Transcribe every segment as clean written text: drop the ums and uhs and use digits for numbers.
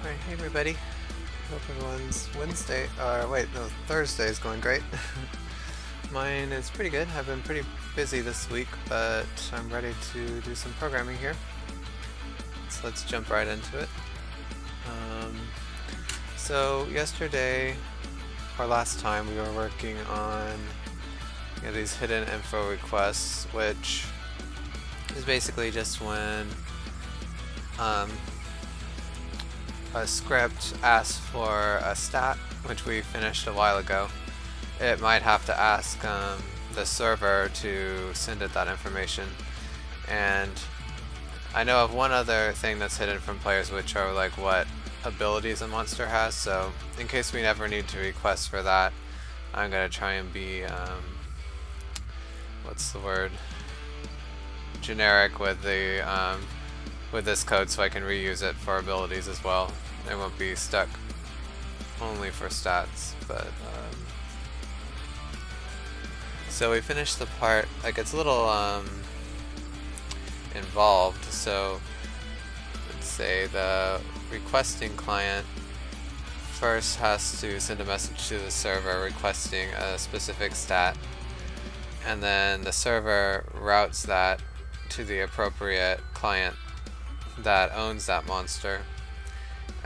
Alright, hey everybody. Hope everyone's Thursday is going great. Mine is pretty good. I've been pretty busy this week, but I'm ready to do some programming here. So let's jump right into it. So yesterday, or last time, we were working on these hidden info requests, which is basically just when a script asks for a stat, which we finished a while ago. It might have to ask the server to send it that information. And I know of one other thing that's hidden from players, which are like what abilities a monster has. So in case we never need to request for that, I'm gonna try and be what's the word? Generic with the with this code, so I can reuse it for abilities as well. It won't be stuck only for stats, but so we finished the part. Like, it's a little involved. So let's say the requesting client first has to send a message to the server requesting a specific stat, and then the server routes that to the appropriate client that owns that monster,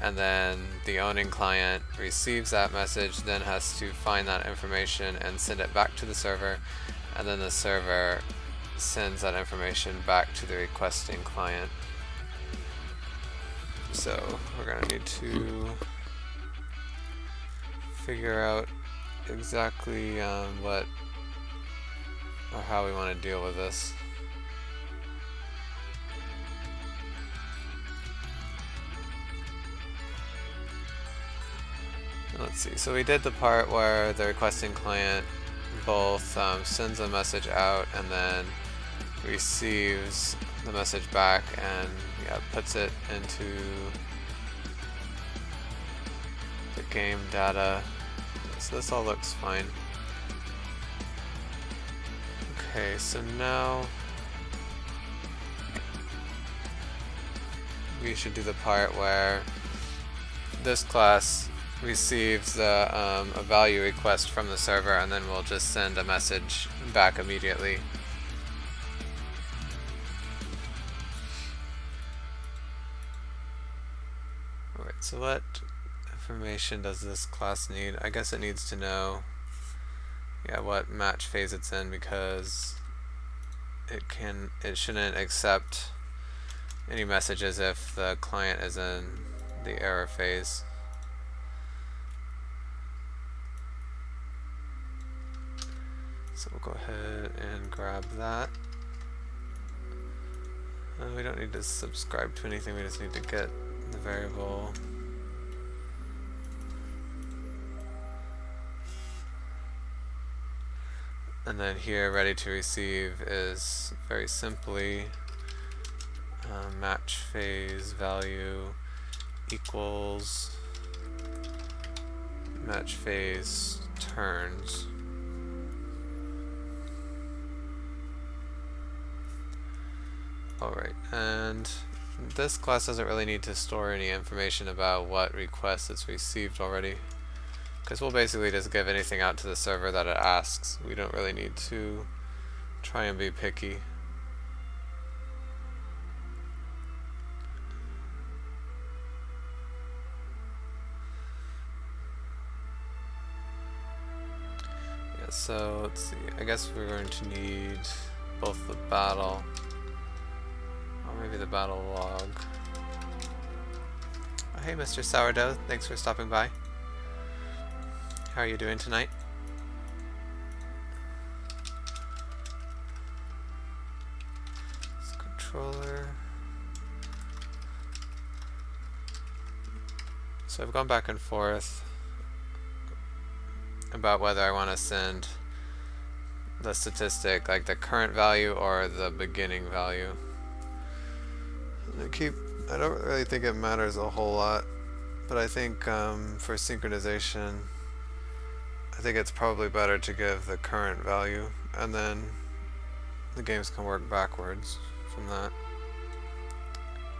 and then the owning client receives that message, then has to find that information and send it back to the server, and then the server sends that information back to the requesting client. So we're going to need to figure out exactly what or how we want to deal with this. Let's see, so we did the part where the requesting client both sends a message out and then receives the message back and puts it into the game data. So this all looks fine. Okay, so now we should do the part where this class receives a value request from the server, and then we'll just send a message back immediately. Alright, so what information does this class need? I guess it needs to know what match phase it's in, because it shouldn't accept any messages if the client is in the error phase. So we'll go ahead and grab that. We don't need to subscribe to anything, we just need to get the variable. And then here, ready to receive is very simply match phase value equals match phase turns. Alright, and this class doesn't really need to store any information about what requests it's received already, because we'll basically just give anything out to the server that it asks. We don't really need to try and be picky. Yeah, so let's see, I guess we're going to need both the battle, or maybe the battle log. Oh, hey Mr. Sourdough, thanks for stopping by. How are you doing tonight? This controller. So I've gone back and forth about whether I want to send the statistic, like the current value or the beginning value. I don't really think it matters a whole lot, but I think for synchronization, I think it's probably better to give the current value, and then the games can work backwards from that.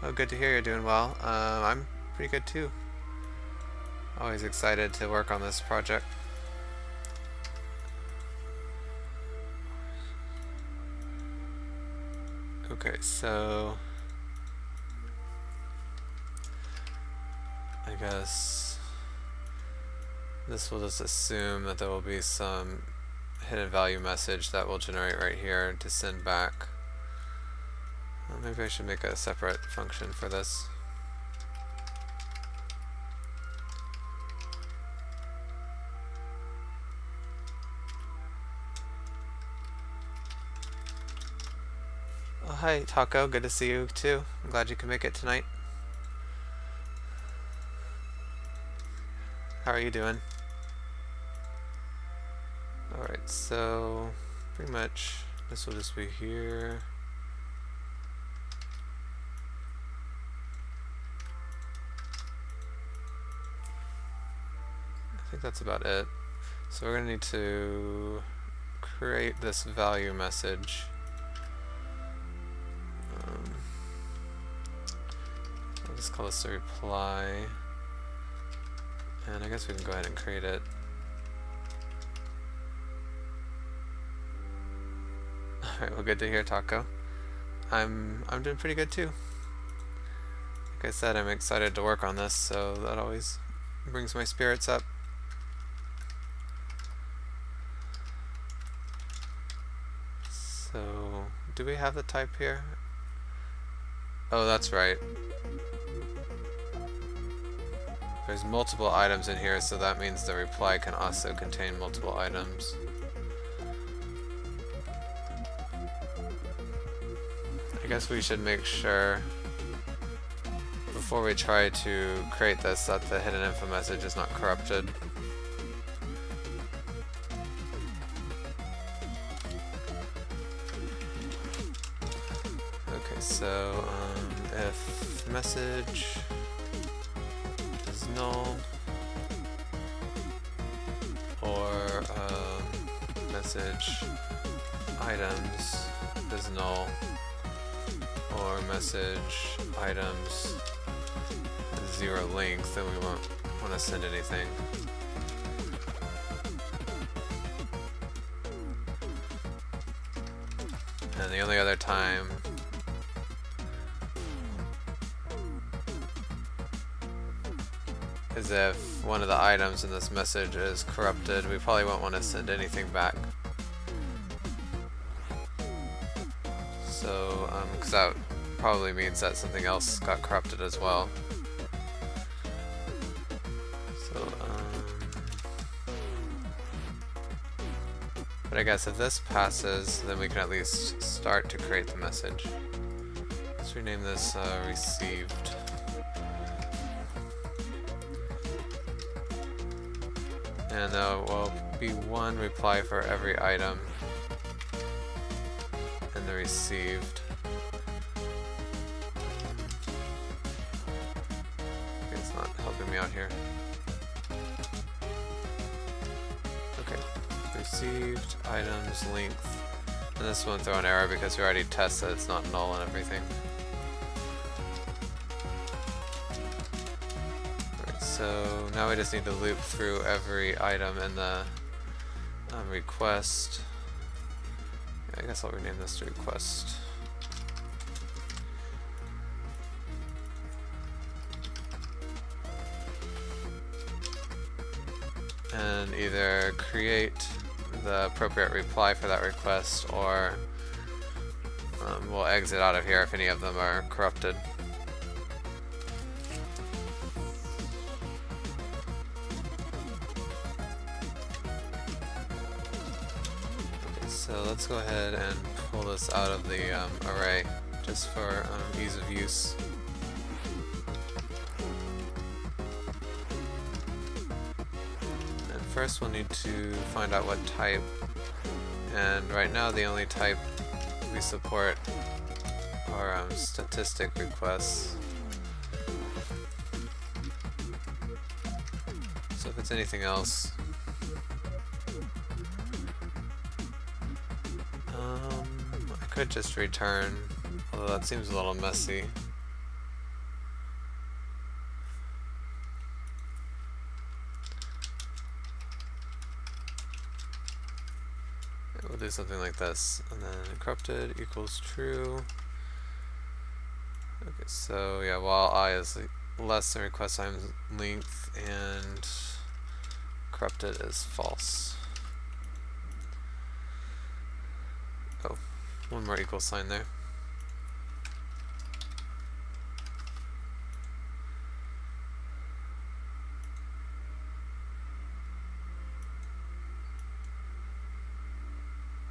Oh, good to hear you're doing well. I'm pretty good too. Always excited to work on this project. Okay, so I guess this will just assume that there will be some hidden value message that will generate right here to send back. Maybe I should make a separate function for this. Oh, hi Taco, good to see you too. I'm glad you can make it tonight. How are you doing? Alright, so pretty much this will just be here. I think that's about it. So we're going to need to create this value message. I'll just call this a reply. And I guess we can go ahead and create it. Alright, well, good to hear, Taco. I'm doing pretty good too. Like I said, I'm excited to work on this, so that always brings my spirits up. So, do we have the type here? Oh, that's right. There's multiple items in here, so that means the reply can also contain multiple items. I guess we should make sure before we try to create this that the hidden info message is not corrupted. Okay, so if message is null or message items is null or message items is 0 length, then we won't want to send anything. And the only other time is if one of the items in this message is corrupted. We probably won't want to send anything back. So, because that probably means that something else got corrupted as well. So, but I guess if this passes, then we can at least start to create the message. Let's rename this received. And there will be one reply for every item in the received. Okay, it's not helping me out here. Okay, received items length. And this won't throw an error because we already tested it's not null and everything. So now we just need to loop through every item in the request. I guess I'll rename this to request. And either create the appropriate reply for that request, or we'll exit out of here if any of them are corrupted. So let's go ahead and pull this out of the array, just for ease of use. And first we'll need to find out what type, and right now the only type we support are statistic requests. So if it's anything else, I could just return, although that seems a little messy. We'll do something like this, and then corrupted equals true. Okay, so yeah, while I is less than request times length, and corrupted is false. Oh, one more equal sign there.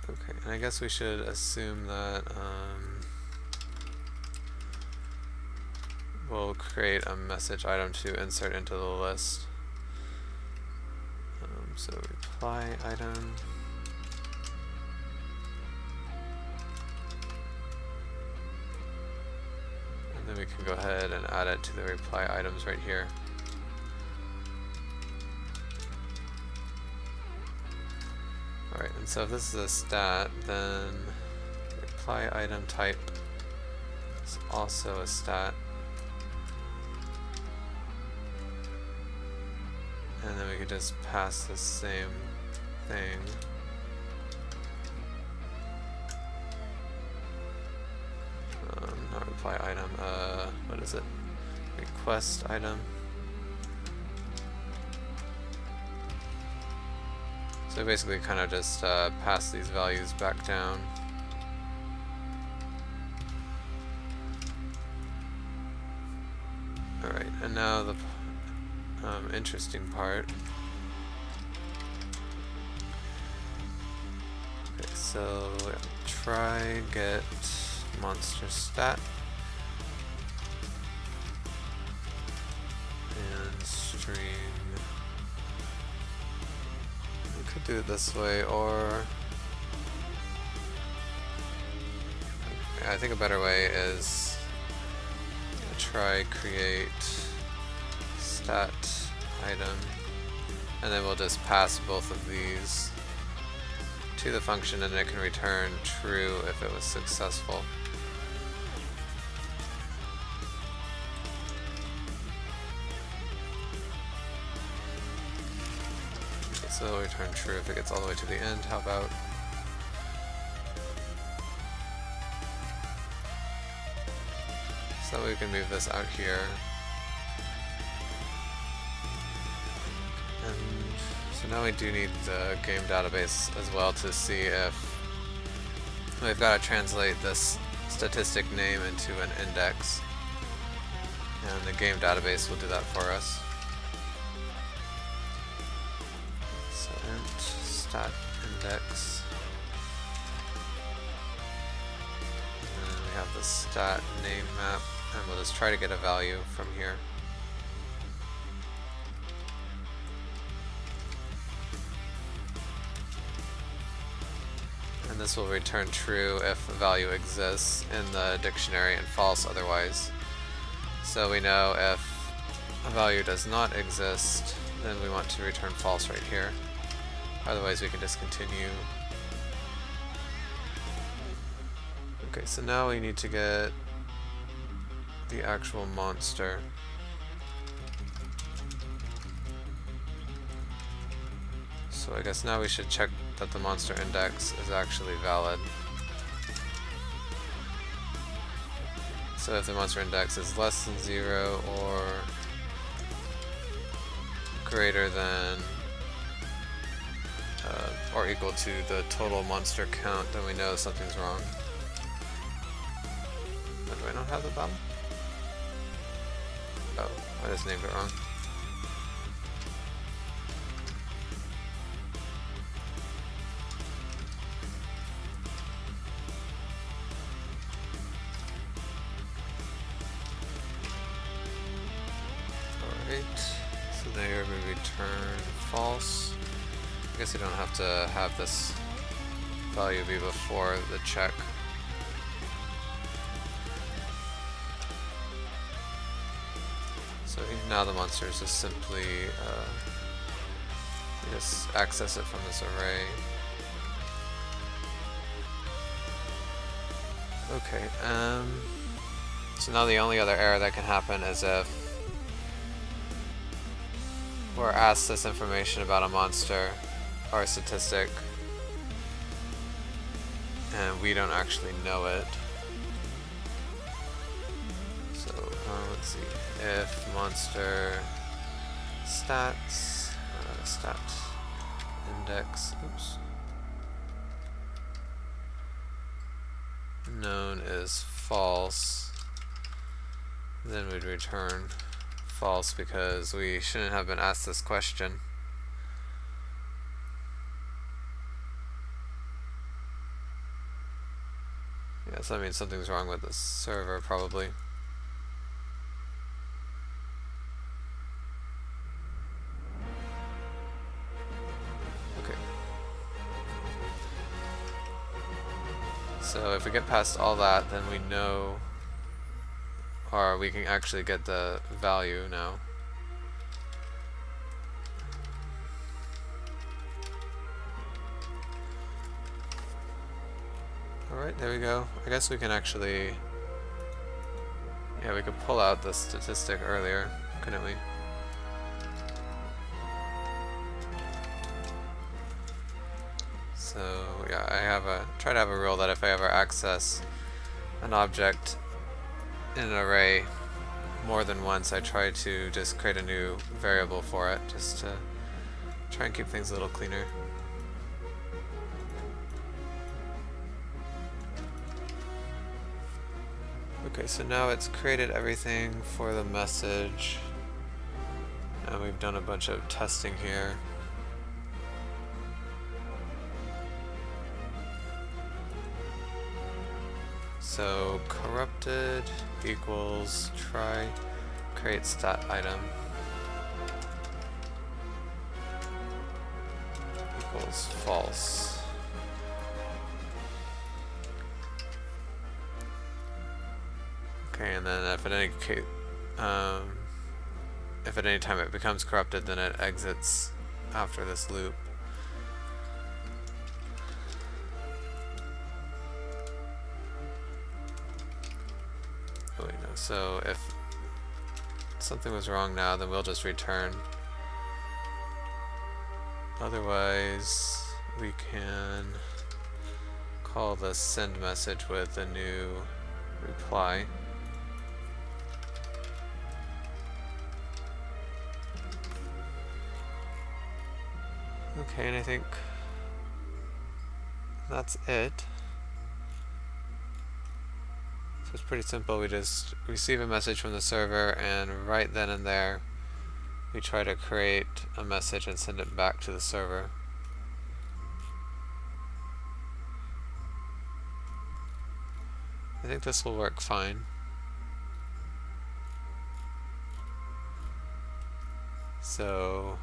Okay, and I guess we should assume that we'll create a message item to insert into the list. So reply item. And then we can go ahead and add it to the reply items right here. Alright, and so if this is a stat, then reply item type is also a stat. And then we could just pass the same thing. Not reply item, what is it? Request item. So basically kind of just pass these values back down. Alright, and now the interesting part. Okay, so try get monster stat and string. We could do it this way, or I think a better way is try create stat item, and then we'll just pass both of these to the function, and it can return true if it was successful. Okay, so it'll return true if it gets all the way to the end. How about so we can move this out here. And so now we do need the game database as well to see if we've got to translate this statistic name into an index, and the game database will do that for us. So int stat index, and then we have the stat name map, and we'll just try to get a value from here. And this will return true if a value exists in the dictionary and false otherwise. So we know if a value does not exist, then we want to return false right here. Otherwise we can just continue. Okay, so now we need to get the actual monster. So I guess now we should check that the monster index is actually valid. So if the monster index is less than 0 or greater than or equal to the total monster count, then we know something's wrong. Oh, do I not have the bottom? Oh, I just named it wrong. So there we return false. I guess you don't have to have this value be before the check. So now the monster is just simply you just access it from this array. Okay, so now the only other error that can happen is if we're asked this information about a monster or a statistic and we don't actually know it. So let's see, if monster stats stat index known is false, then we'd return false because we shouldn't have been asked this question. Yeah, so that means something's wrong with the server probably. Okay. So if we get past all that, then we know, or we can actually get the value now. Alright, there we go. I guess we can actually, yeah, we could pull out the statistic earlier, couldn't we? So yeah, I try to have a rule that if I ever access an object in an array more than once, I try to just create a new variable for it, just to try and keep things a little cleaner. Okay, so now it's created everything for the message, and we've done a bunch of testing here. So corrupted equals try create stat item equals false. Okay, and then if at any case, if at any time it becomes corrupted, then it exits after this loop. Oh wait, no. So if something was wrong now, then we'll just return. Otherwise, we can call the send message with a new reply. Okay, and I think that's it. it's pretty simple. We just receive a message from the server, and right then and there we try to create a message and send it back to the server. I think this will work fine. So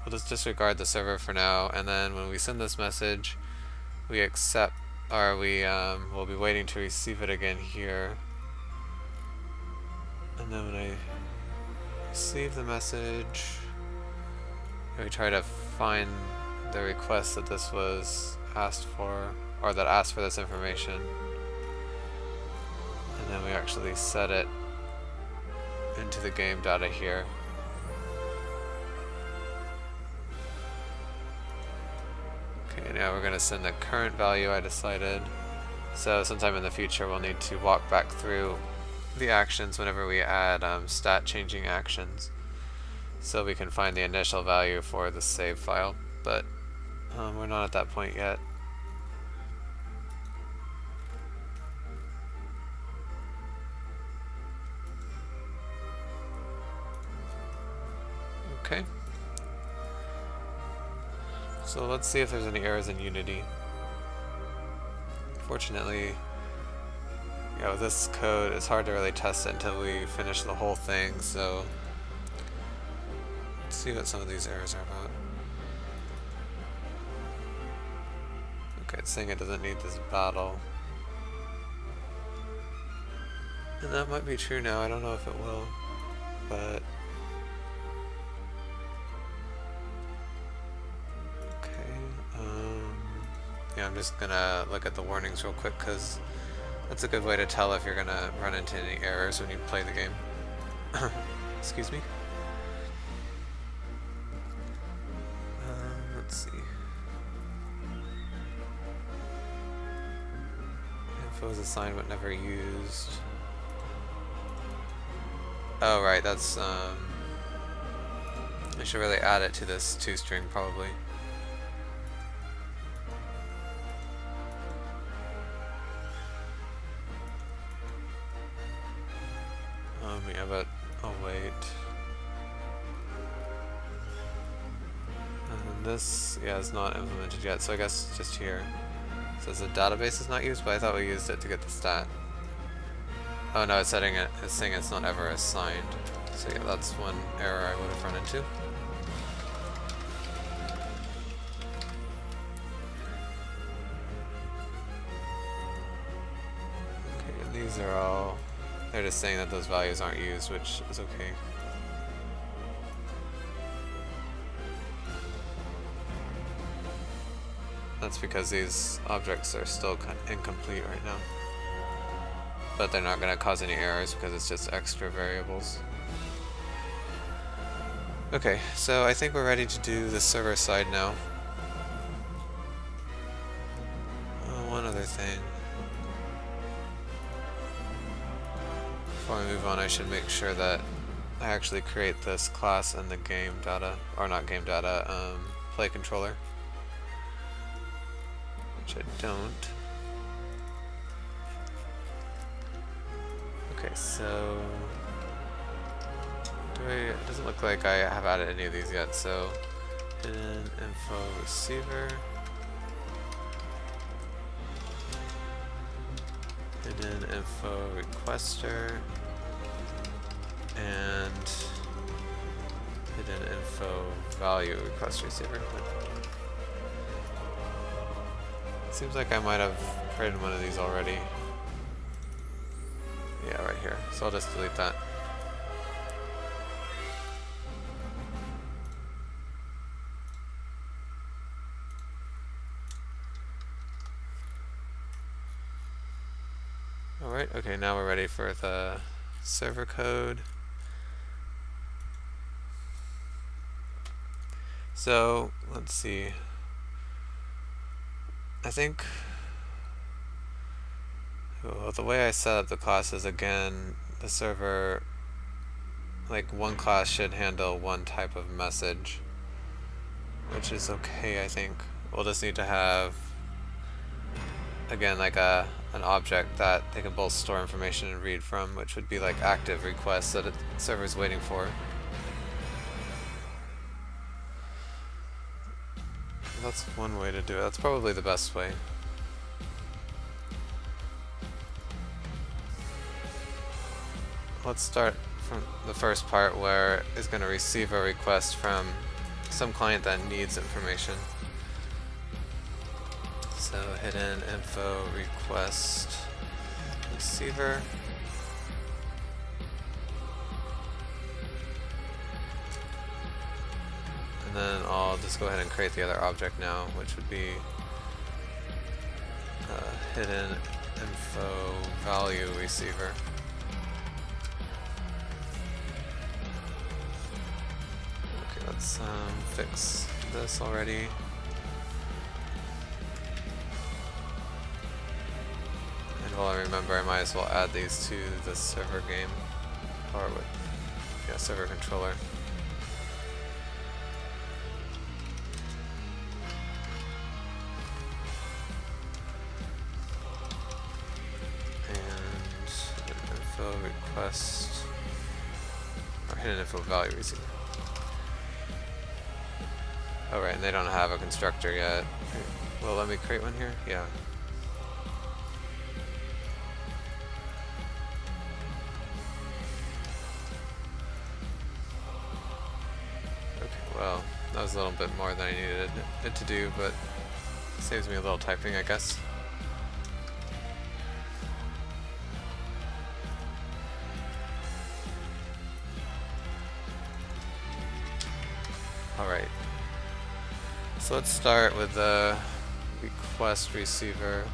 we'll just disregard the server for now, and then when we send this message, we accept, or we'll be waiting to receive it again here. And then when I receive the message, we try to find the request that this was asked for, or that asked for this information. And then we actually set it into the game data here. Okay, now we're going to send the current value I decided. So sometime in the future we'll need to walk back through the actions whenever we add stat changing actions, so we can find the initial value for the save file, but we're not at that point yet. Okay. So let's see if there's any errors in Unity. Fortunately, with this code, it's hard to really test it until we finish the whole thing, so let's see what some of these errors are about. Okay, it's saying it doesn't need this battle. And that might be true now, I don't know if it will, but yeah, I'm just gonna look at the warnings real quick, because that's a good way to tell if you're gonna run into any errors when you play the game. Excuse me. Let's see. Info is assigned but never used. Oh right, that's I should really add it to this toString probably. Yeah, but I'll wait. And this, yeah, is not implemented yet, so I guess just here. It says the database is not used, but I thought we used it to get the stat. Oh no, it's saying it's not ever assigned. So yeah, that's one error I would have run into. Okay, and these are all... They're just saying that those values aren't used, which is okay. That's because these objects are still incomplete right now. But they're not going to cause any errors because it's just extra variables. Okay, so I think we're ready to do the server side now. One other thing. Before I move on, I should make sure that I actually create this class in the game data, or not game data, play controller. Which I don't. Okay, so it doesn't look like I have added any of these yet, so hidden info receiver, hidden info requester, and hidden info value request receiver. It seems like I might have created one of these already. Yeah, right here. So I'll just delete that. Alright, okay, now we're ready for the server code. So, let's see. I think, well, the way I set up the classes, again, the server, like one class should handle one type of message, which is okay, I think. We'll just need to have, again, like a an object that they can both store information and read from, which would be like active requests that the server is waiting for. That's one way to do it. That's probably the best way. Let's start from the first part where it's going to receive a request from some client that needs information. So hidden info request receiver. And then I'll just go ahead and create the other object now, which would be hidden info value receiver. Okay, let's fix this already. And while I remember, I might as well add these to the server game, or with, yeah, server controller. Request or hidden info value receiver. Oh right, and they don't have a constructor yet. Well, let me create one here. Yeah. Okay, well, that was a little bit more than I needed it to do, but it saves me a little typing, I guess. Alright, so let's start with the request receiver,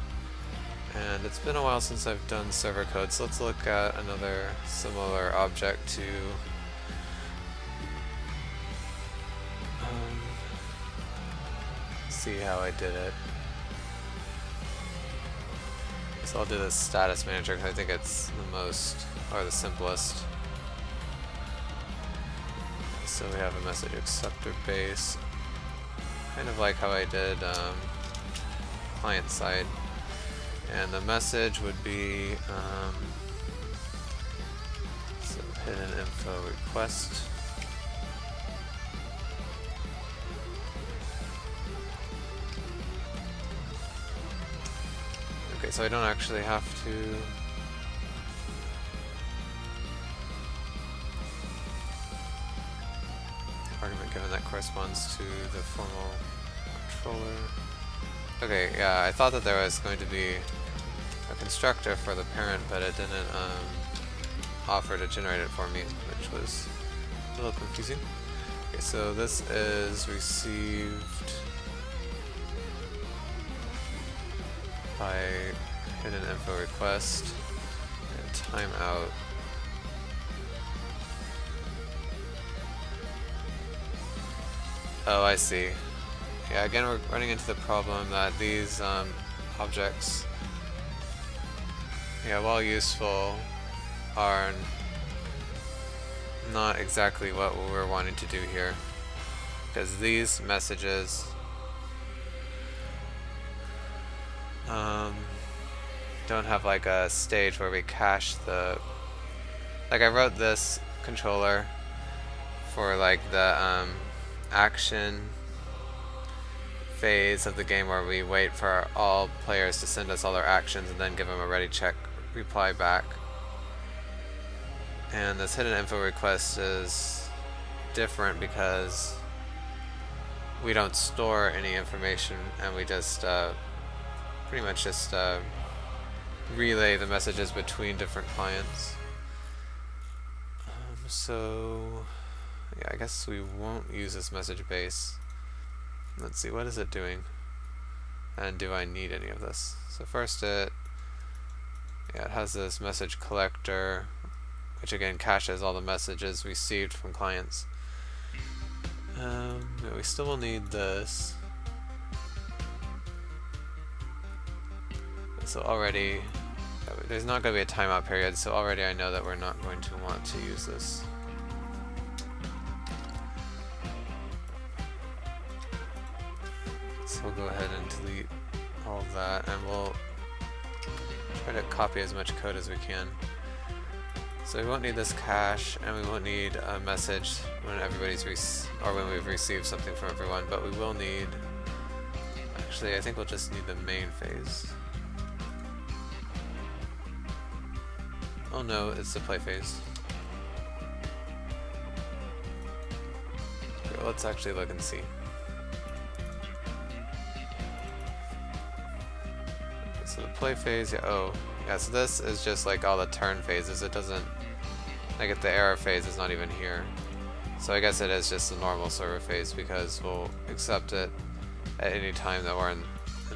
and it's been a while since I've done server code, so let's look at another similar object to see how I did it. So I'll do the status manager because I think it's the most, or the simplest. So we have a message acceptor base, kind of like how I did client side, and the message would be so hidden info request. Okay, so I don't actually have to argument given that corresponds to the formal controller. Okay, yeah, I thought that there was going to be a constructor for the parent, but it didn't offer to generate it for me, which was a little confusing. Okay, so this is received by hidden info request and timeout. Oh, I see. Yeah, again we're running into the problem that these objects, yeah, while useful, are not exactly what we're wanting to do here. Because these messages don't have like a stage where we cache the... Like I wrote this controller for like the action phase of the game where we wait for all players to send us all their actions and then give them a ready check reply back. And this hidden info request is different because we don't store any information and we just pretty much just relay the messages between different clients. So yeah, I guess we won't use this message base. Let's see, what is it doing? And do I need any of this? So first it has this message collector, which again caches all the messages received from clients. We still will need this. So already, there's not going to be a timeout period, so already I know that we're not going to want to use this. So we'll go ahead and delete all of that, and we'll try to copy as much code as we can. So we won't need this cache, and we won't need a message when when we've received something from everyone, but we will need. Actually, I think we'll just need the main phase. Oh no, it's the play phase. Okay, let's actually look and see. Okay, so the play phase, yeah, so this is just like all the turn phases. It doesn't, like the error phase is not even here. So I guess it is just a normal server phase because we'll accept it at any time that we're in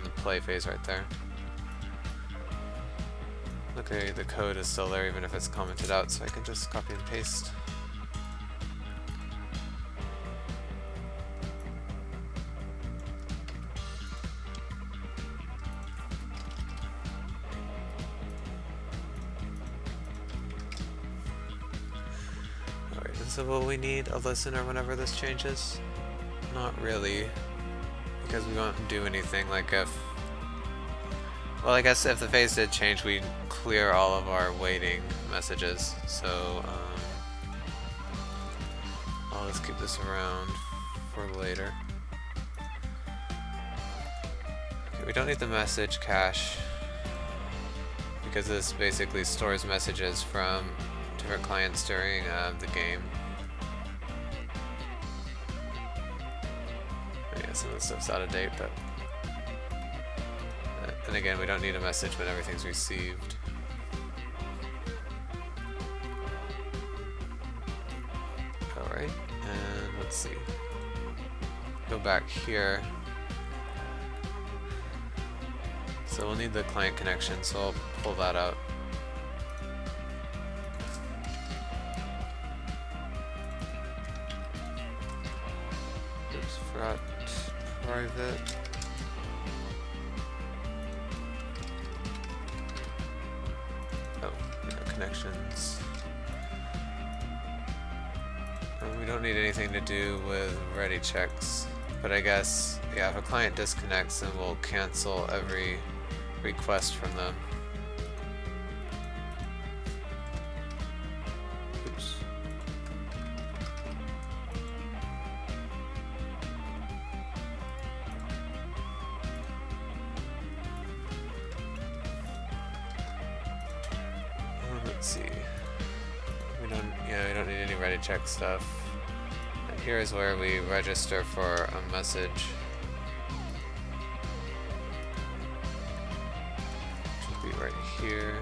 the play phase right there. Okay, the code is still there even if it's commented out, so I can just copy and paste. Alright, and so will we need a listener whenever this changes? Not really, because we won't do anything. Like well, I guess if the phase did change, we'd clear all of our waiting messages. So I'll just keep this around for later. Okay, we don't need the message cache because this basically stores messages from different clients during the game. Yeah, some of this stuff's out of date, but and again, we don't need a message when everything's received. Alright, and let's see. Go back here. So we'll need the client connection, so I'll pull that out. Oops, forgot private. Connections. And we don't need anything to do with ready checks, but I guess, yeah, if a client disconnects, then we'll cancel every request from them. Oops. Let's see. We don't need any ready check stuff. And here is where we register for a message. Should be right here.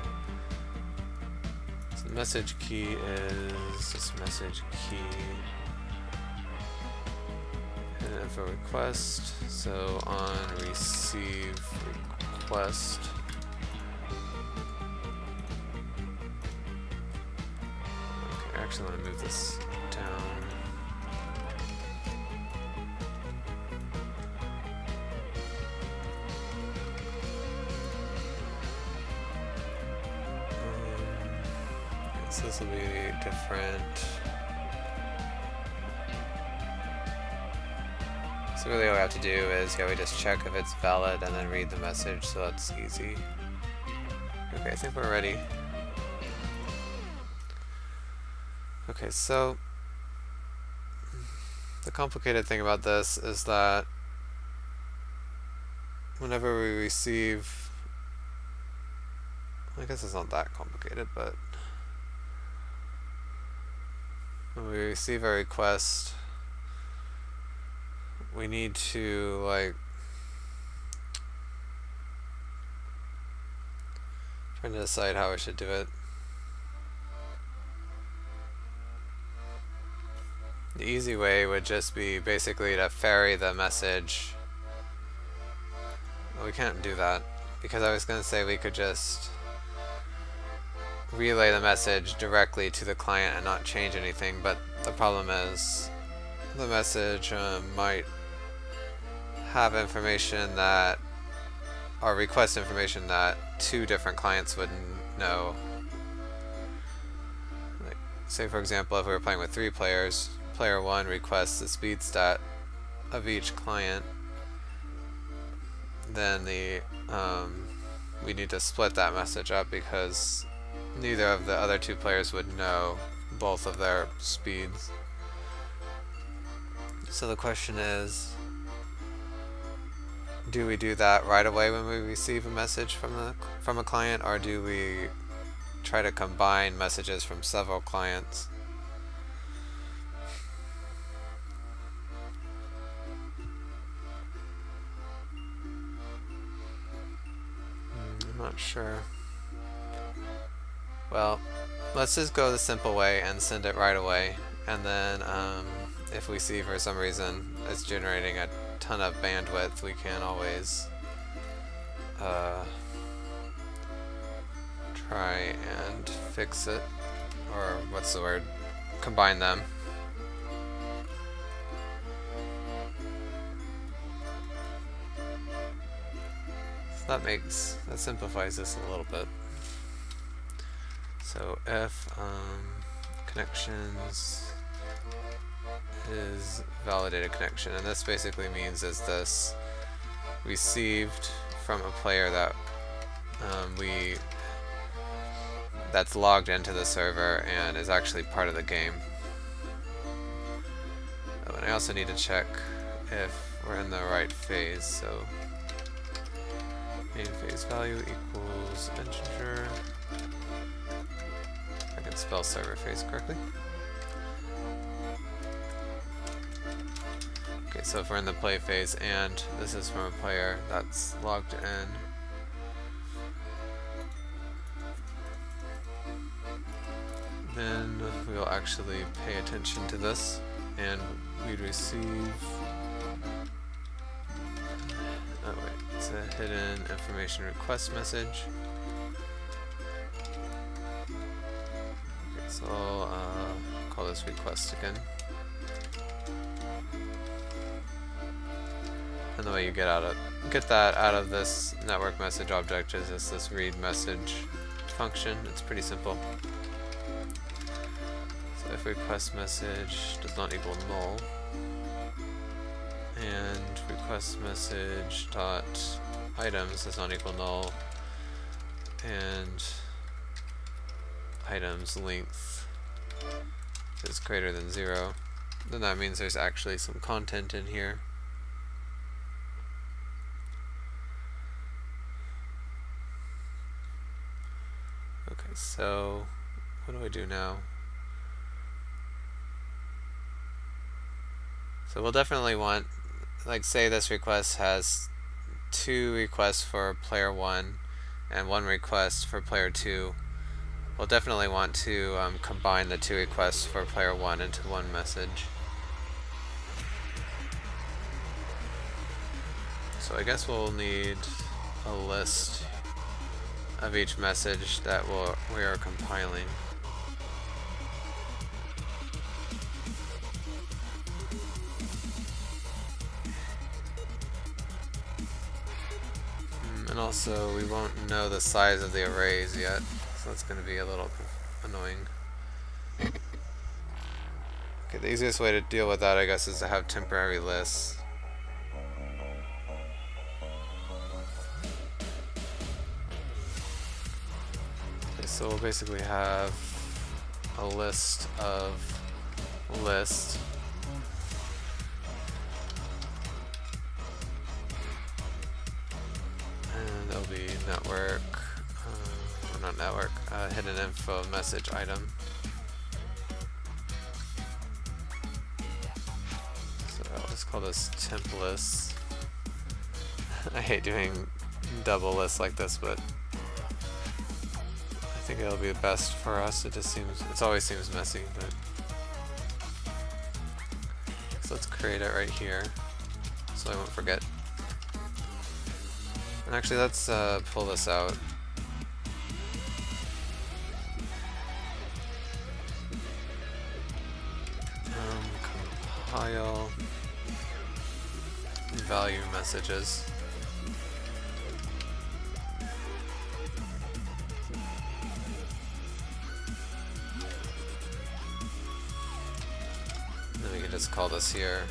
So the message key is this message key. And info request. So on receive request. I actually want to move this down. So this will be different. So really all we have to do is, we just check if it's valid and then read the message, so that's easy. Okay, I think we're ready. Okay, so the complicated thing about this is that whenever we receive, I guess it's not that complicated, but when we receive a request, we need to trying to decide how we should do it. The easy way would just be basically to ferry the message. Well, we can't do that because I was going to say we could just relay the message directly to the client and not change anything, but the problem is the message might have information that, or request information that two different clients would know. Like, say for example, if we were playing with 3 players, player 1 requests the speed stat of each client, then the we need to split that message up because neither of the other two players would know both of their speeds. So the question is, do we do that right away when we receive a message from a client, or do we try to combine messages from several clients? I'm not sure. Well, let's just go the simple way and send it right away, and then if we see for some reason it's generating a ton of bandwidth, we can always try and fix it, or what's the word? Combine them. So that simplifies this a little bit. So if connections is validated connection, and this basically means is this received from a player that that's logged into the server and is actually part of the game. Oh, and I also need to check if we're in the right phase. So main phase value equals integer. I can spell server phase correctly. Okay, so if we're in the play phase and this is from a player that's logged in, then we'll actually pay attention to this, and we'd receive, oh wait, it's a hidden information request message. Okay, so I'll call this request again. And the way you get that out of this network message object is just this read message function. It's pretty simple. So if request message does not equal null, and request message dot items does not equal null, and items length is greater than 0, then that means there's actually some content in here. Okay, so what do I do now? So we'll definitely want, like, say this request has 2 requests for player 1 and 1 request for player 2. We'll definitely want to combine the 2 requests for player 1 into one message. So I guess we'll need a list of each message that we are compiling. And also we won't know the size of the arrays yet, so that's going to be a little annoying. Okay, the easiest way to deal with that, I guess, is to have temporary lists. So we'll basically have a list of lists, and there'll be network, or not network, hidden info message item. So I'll just call this temp lists. I hate doing double lists like this, but I think it'll be best for us. It always seems messy, but so let's create it right here so I won't forget. And actually, let's pull this out. Compile value messages. Just call this here.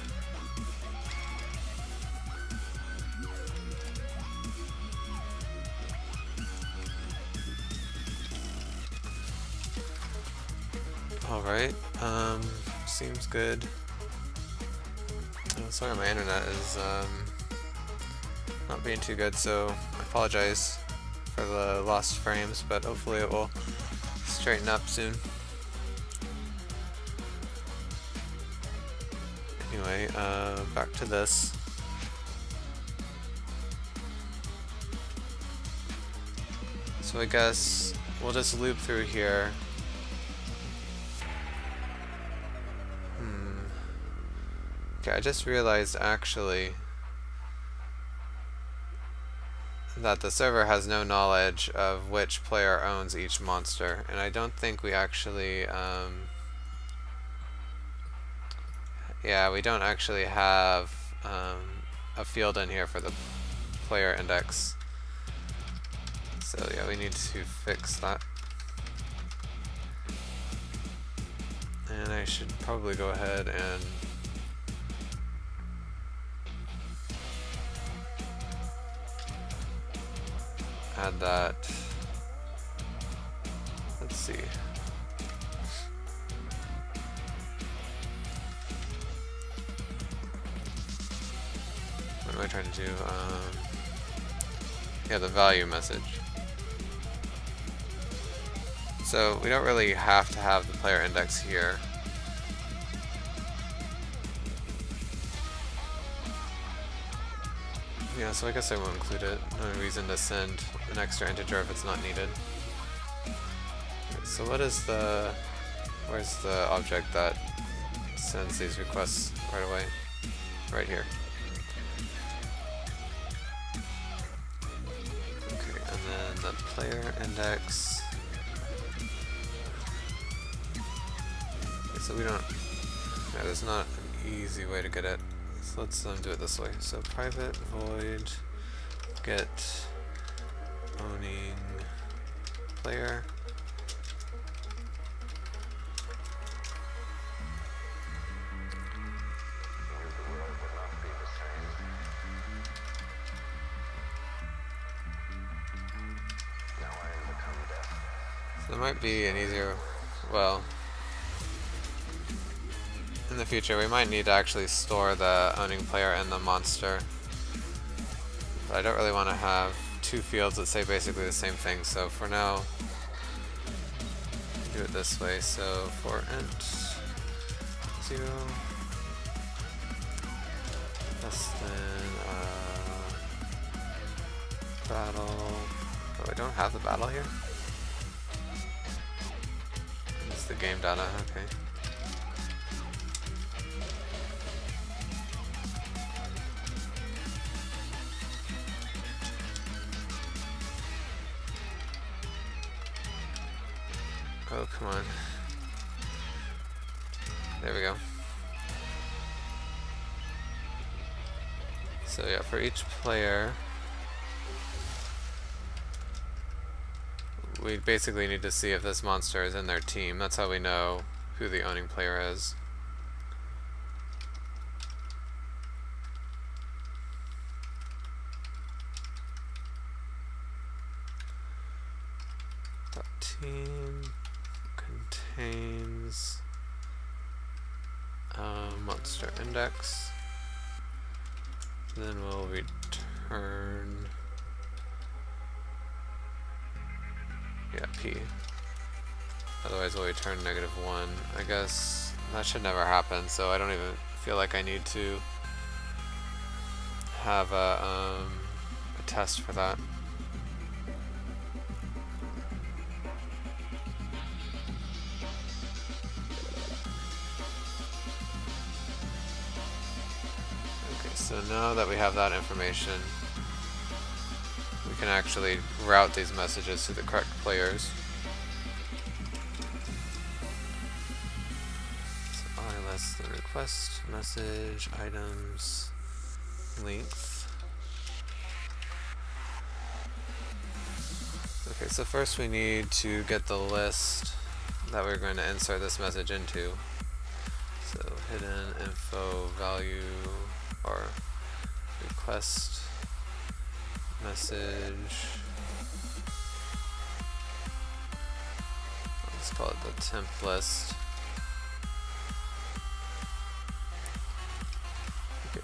Alright, seems good. Oh, sorry, my internet is not being too good, so I apologize for the lost frames, but hopefully it will straighten up soon. Anyway, back to this. So I guess we'll just loop through here. Okay, I just realized actually that the server has no knowledge of which player owns each monster, and I don't think we actually yeah, we don't actually have a field in here for the player index. So yeah, we need to fix that. And I should probably go ahead and add that. Let's see. What am I trying to do? Yeah, the value message. So we don't really have to have the player index here. Yeah, so I guess I won't include it. No reason to send an extra integer if it's not needed. Okay, so what is the... where's the object that sends these requests right away? Right here. Okay, and then the player index. Okay, so we don't... yeah, there's not an easy way to get it. So let's do it this way. So private void get owning player. So there might be an easier, well, in the future we might need to actually store the owning player and the monster. But I don't really want to have two fields that say basically the same thing, so for now, do it this way. So for int 0, less than battle. Oh, I don't have the battle here? It's the game data, okay. Oh, come on. There we go. So yeah, for each player, we basically need to see if this monster is in their team. That's how we know who the owning player is. .team contains monster index. Then we'll return P. Otherwise we'll return -1. I guess that should never happen, so I don't even feel like I need to have a test for that. So now that we have that information, we can actually route these messages to the correct players. So I less than request message items length. Okay, so first we need to get the list that we're going to insert this message into. So hidden info value or request message. Let's call it the temp list.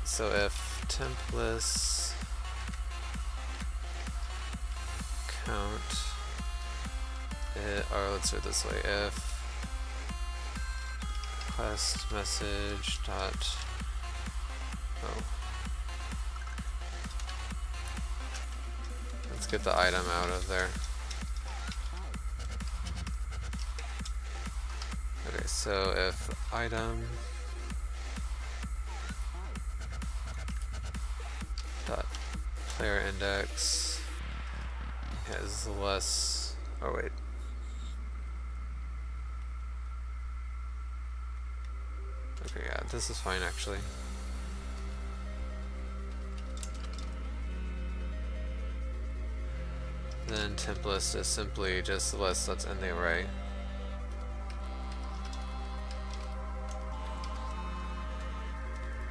so if temp list count or let's do it this way, if request message dot let's get the item out of there. Okay, so if item dot player index is less, oh wait, okay, yeah, this is fine actually. Then temp list is simply just the list that's in the array.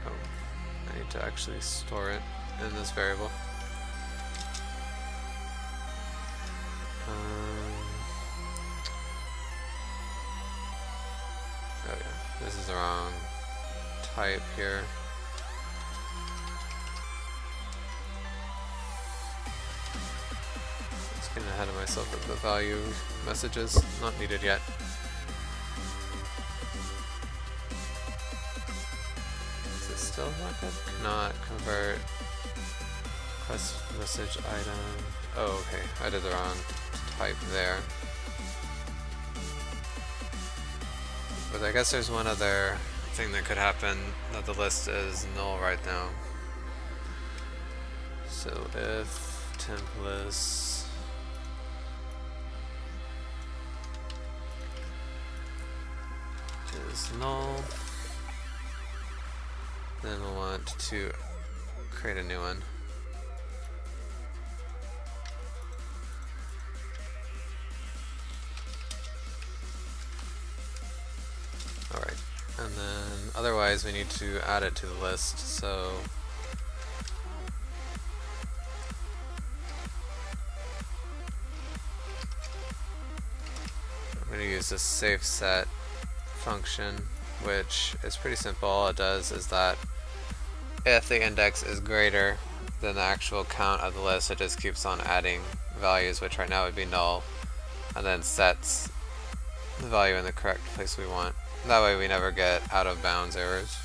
Oh, I need to actually store it in this variable. Oh yeah, this is the wrong type here. Just getting ahead of myself with the value messages, not needed yet. Is it still not good? Cannot convert request message item. Oh, okay, I did the wrong type there. But I guess there's one other thing that could happen, that the list is null right now. So if temp list is null, then we'll want to create a new one. Alright, and then otherwise we need to add it to the list, so I'm going to use this safe set function, which is pretty simple. All it does is that if the index is greater than the actual count of the list, it just keeps on adding values, which right now would be null, and then sets the value in the correct place we want. That way we never get out of bounds errors.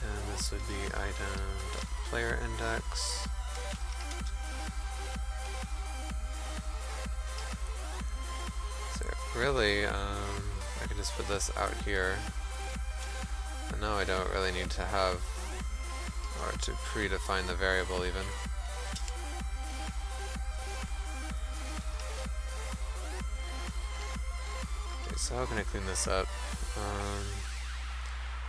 And this would be item.player index. So really, I can just put this out here. And now I don't really need to have, or to predefine the variable even. So how can I clean this up?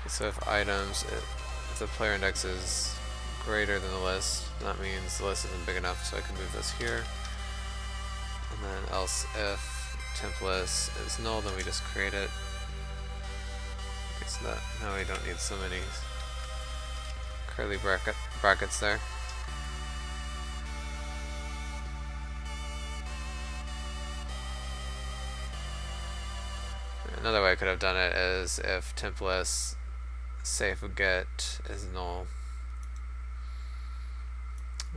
So if items, if the player index is greater than the list, that means the list isn't big enough, so I can move this here. And then else if temp list is null, then we just create it. Okay, so that now we don't need so many curly brackets there. Another way I could have done it is if temp list safe get is null.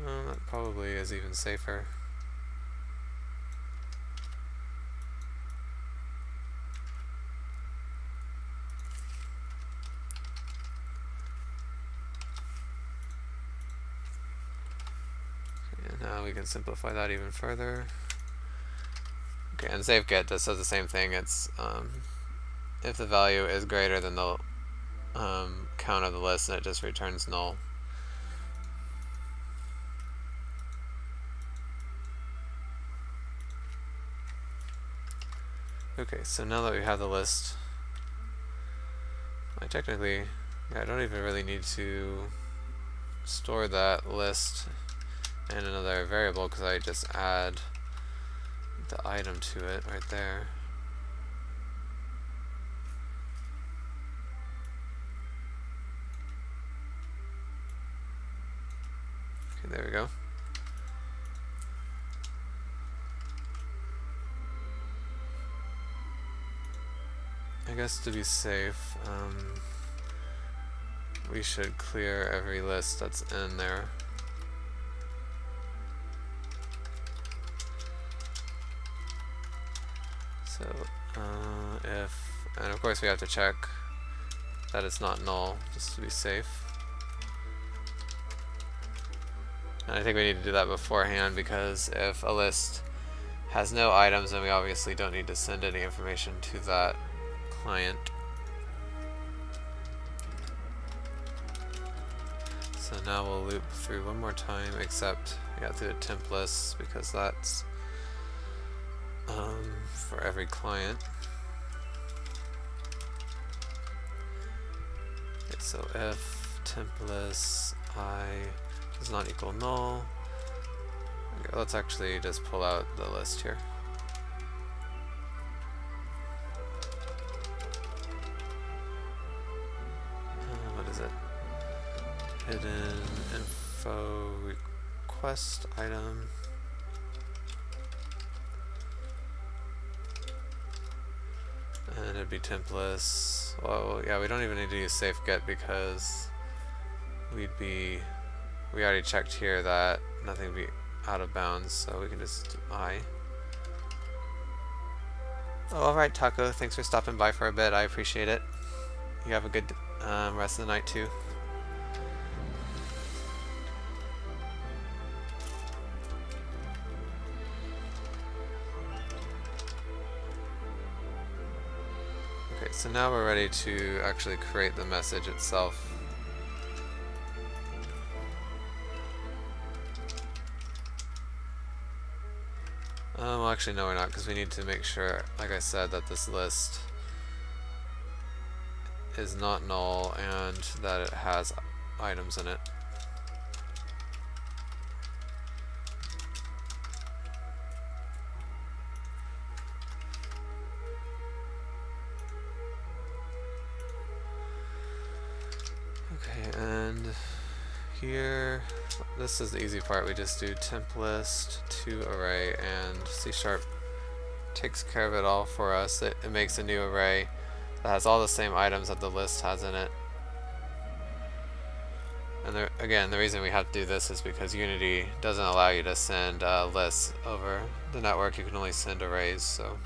That probably is even safer. Okay, and now we can simplify that even further. Okay, and safe get just does the same thing. It's if the value is greater than the count of the list, then it just returns null. Okay, so now that we have the list, I technically, I don't even really need to store that list in another variable because I just add the item to it right there. Okay, there we go. I guess to be safe, we should clear every list that's in there. So and of course we have to check that it's not null, just to be safe. And I think we need to do that beforehand, because if a list has no items, then we obviously don't need to send any information to that client. So now we'll loop through one more time, except through the temp lists, because that's for every client. Okay, so if temp list I does not equal null. Okay, let's actually just pull out the list here. What is it? Hidden info request item. And it'd be temp list. Well, yeah, we don't even need to use safe get, because we already checked here that nothing would be out of bounds, so we can just do I. Oh, alright, Taco, thanks for stopping by for a bit. I appreciate it. You have a good rest of the night too. Okay, so now we're ready to actually create the message itself. Well, actually, no, we're not, because we need to make sure, like I said, that this list is not null and that it has items in it. Okay, and here, this is the easy part. We just do temp list to array, and C# takes care of it all for us. It makes a new array that has all the same items that the list has in it. And again, the reason we have to do this is because Unity doesn't allow you to send lists over the network. You can only send arrays, so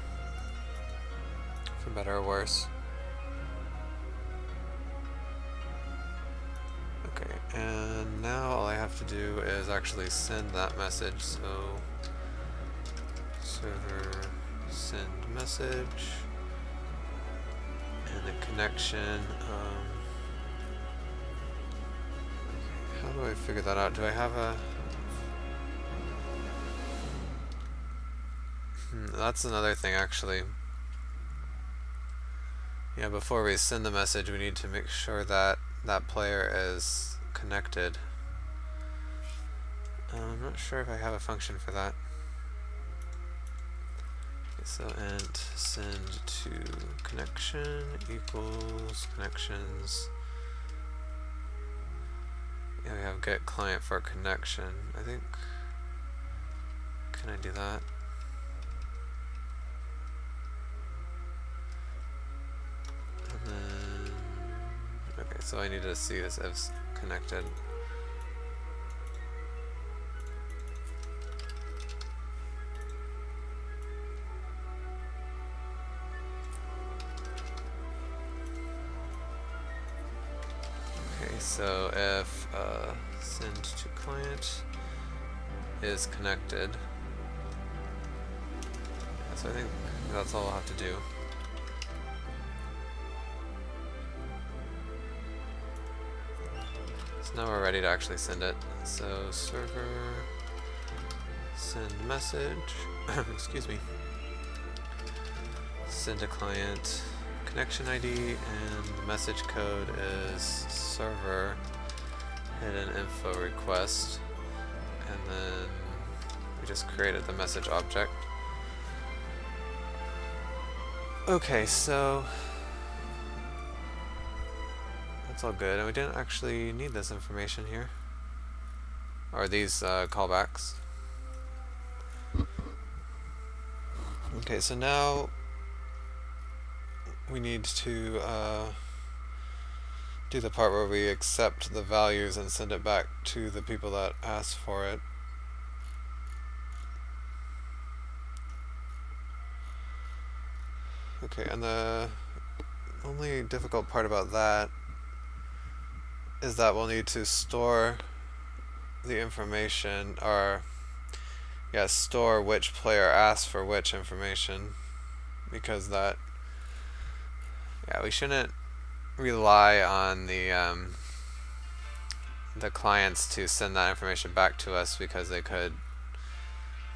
for better or worse. Okay, and now all I have to do is actually send that message. So server send message, and the connection. How do I figure that out? Do I have a... that's another thing, actually. Yeah, before we send the message, we need to make sure that that player is connected. I'm not sure if I have a function for that. Okay, so int send to connection equals connections. Yeah, we have get client for connection. I think, can I do that? And then, okay, so I need to see this as connected. Okay, so if send to client is connected, yeah, so I think that's all I'll have to do. So now we're ready to actually send it. So server send message, excuse me, send to client connection ID, and the message code is server hidden info request, and then we just created the message object. Okay, so that's all good, and we didn't actually need this information here, or these callbacks. Okay, so now we need to do the part where we accept the values and send it back to the people that asked for it. Okay, and the only difficult part about that is that we'll need to store the information, or store which player asked for which information, because that, we shouldn't rely on the clients to send that information back to us, because they could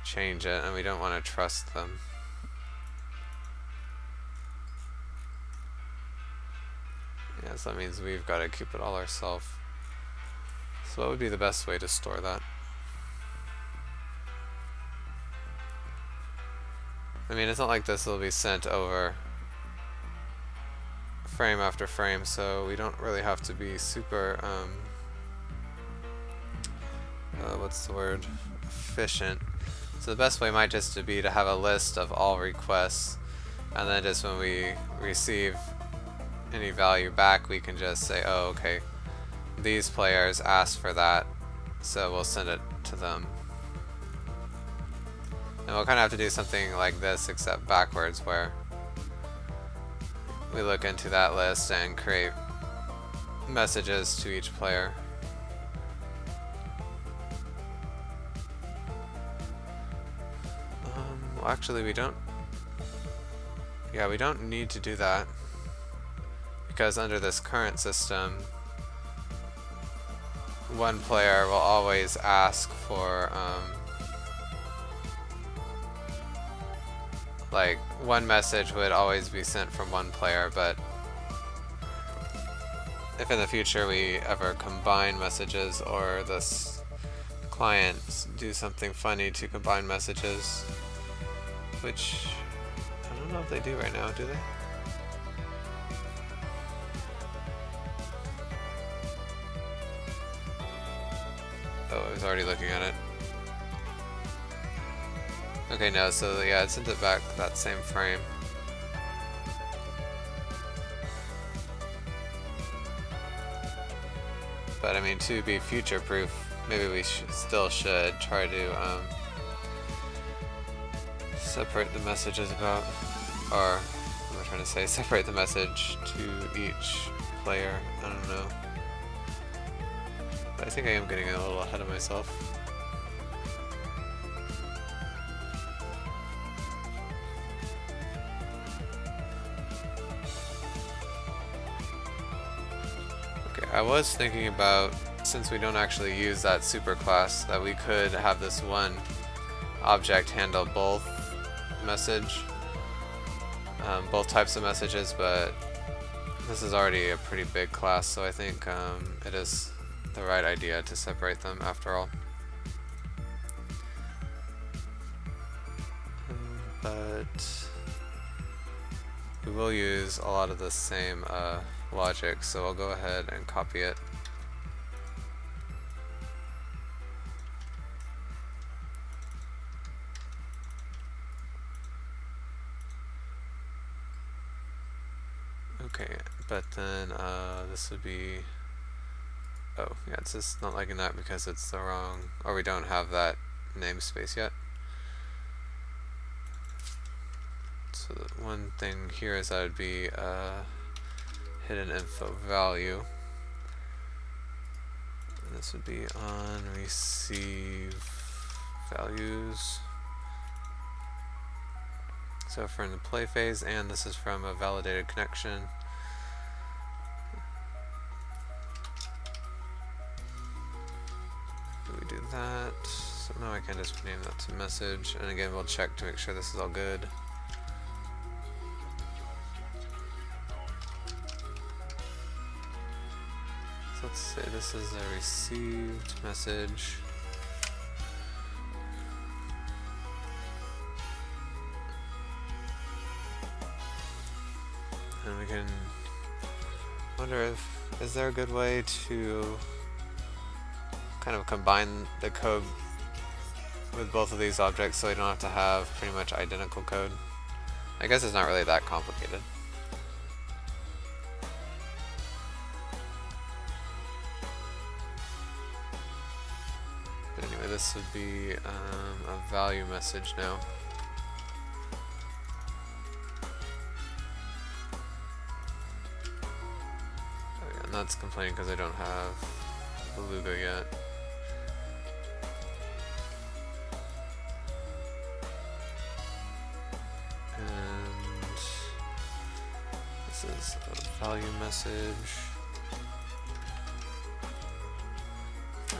change it and we don't want to trust them. So that means we've got to keep it all ourselves. So what would be the best way to store that? I mean, it's not like this will be sent over frame after frame, so we don't really have to be super what's the word, efficient. So the best way might just to be to have a list of all requests, and then just when we receive any value back, we can just say, oh, okay, these players asked for that, so we'll send it to them. And we'll kind of have to do something like this, except backwards, where we look into that list and create messages to each player. Well, actually, we don't need to do that, because under this current system, one player will always ask for like one message would always be sent from one player, but if in the future we ever combine messages, or this client do something funny to combine messages, which I don't know if they do right now, do they? Oh, I was already looking at it. Okay, no, so yeah, it sent it back that same frame. But I mean, to be future-proof, maybe we still should try to separate the messages about, or what am I trying to say? Separate the message to each player. I don't know. But I think I am getting a little ahead of myself. I was thinking about, since we don't actually use that superclass, that we could have this one object handle both both types of messages, but this is already a pretty big class, so I think it is the right idea to separate them after all. But we will use a lot of the same logic, so I'll go ahead and copy it. Okay, but then this would be, oh yeah, it's just not liking that because it's the wrong, or we don't have that namespace yet. So the one thing here is that it would be hidden info value. And this would be on receive values. So from the play phase, and this is from a validated connection. We do that. So now I can just rename that to message, and again we'll check to make sure this is all good. Let's say this is a received message. And we can wonder if, is there a good way to kind of combine the code with both of these objects so we don't have to have pretty much identical code? I guess it's not really that complicated. this would be a value message now. Oh yeah, and that's complaining because I don't have Beluga yet. And this is a value message.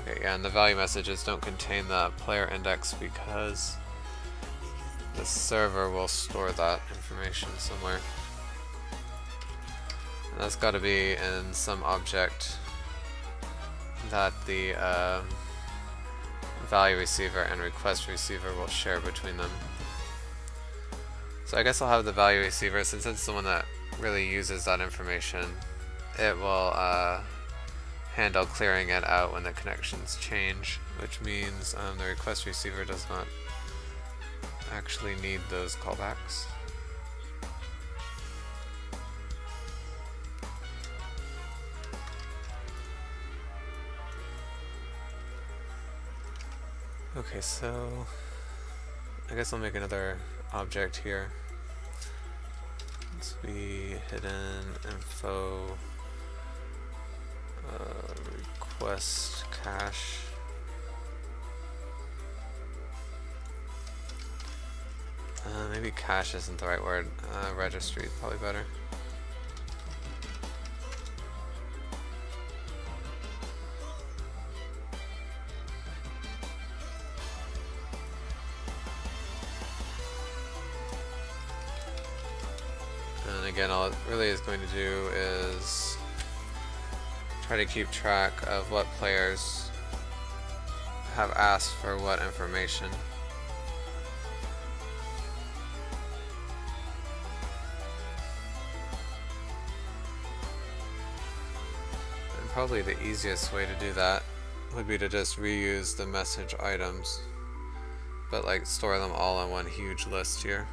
Okay, yeah, and the value messages don't contain the player index because the server will store that information somewhere. And that's got to be in some object that the value receiver and request receiver will share between them. So I guess I'll have the value receiver, since it's the one that really uses that information, it will handle clearing it out when the connections change, which means the request receiver does not actually need those callbacks. Okay, so I guess I'll make another object here. This will be hidden info request cache. Maybe cache isn't the right word. Registry is probably better. And again, all it really is going to do is try to keep track of what players have asked for what information. And probably the easiest way to do that would be to just reuse the message items, but like store them all on one huge list here.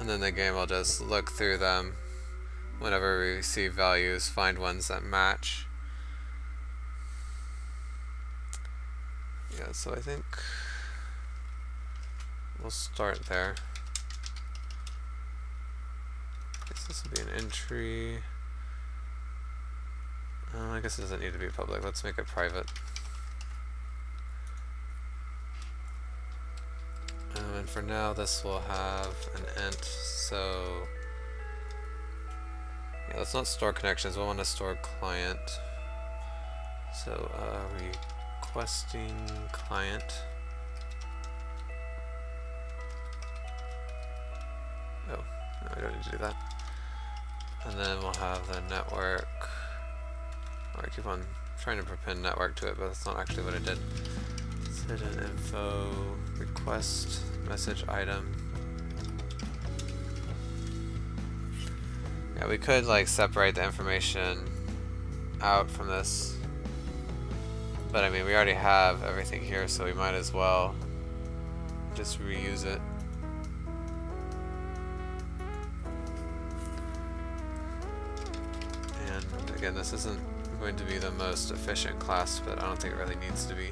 And then the game will just look through them whenever we receive values, find ones that match. Yeah, so I think we'll start there. I guess this will be an entry. I guess it doesn't need to be public. Let's make it private. And for now, this will have an int, so yeah, let's not store connections, we'll want to store client. So requesting client. Oh, no, I don't need to do that. And then we'll have the network. Oh, I keep on trying to prepend network to it, but that's not actually what I did. Set an info request message item. Yeah, we could like separate the information out from this, but I mean we already have everything here, so we might as well just reuse it. And again, this isn't going to be the most efficient class, but I don't think it really needs to be.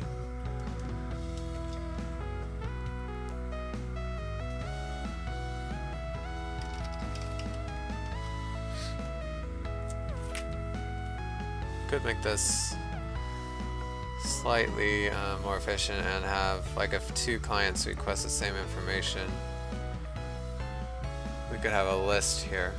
Could make this slightly more efficient and have, like, if two clients request the same information, we could have a list here.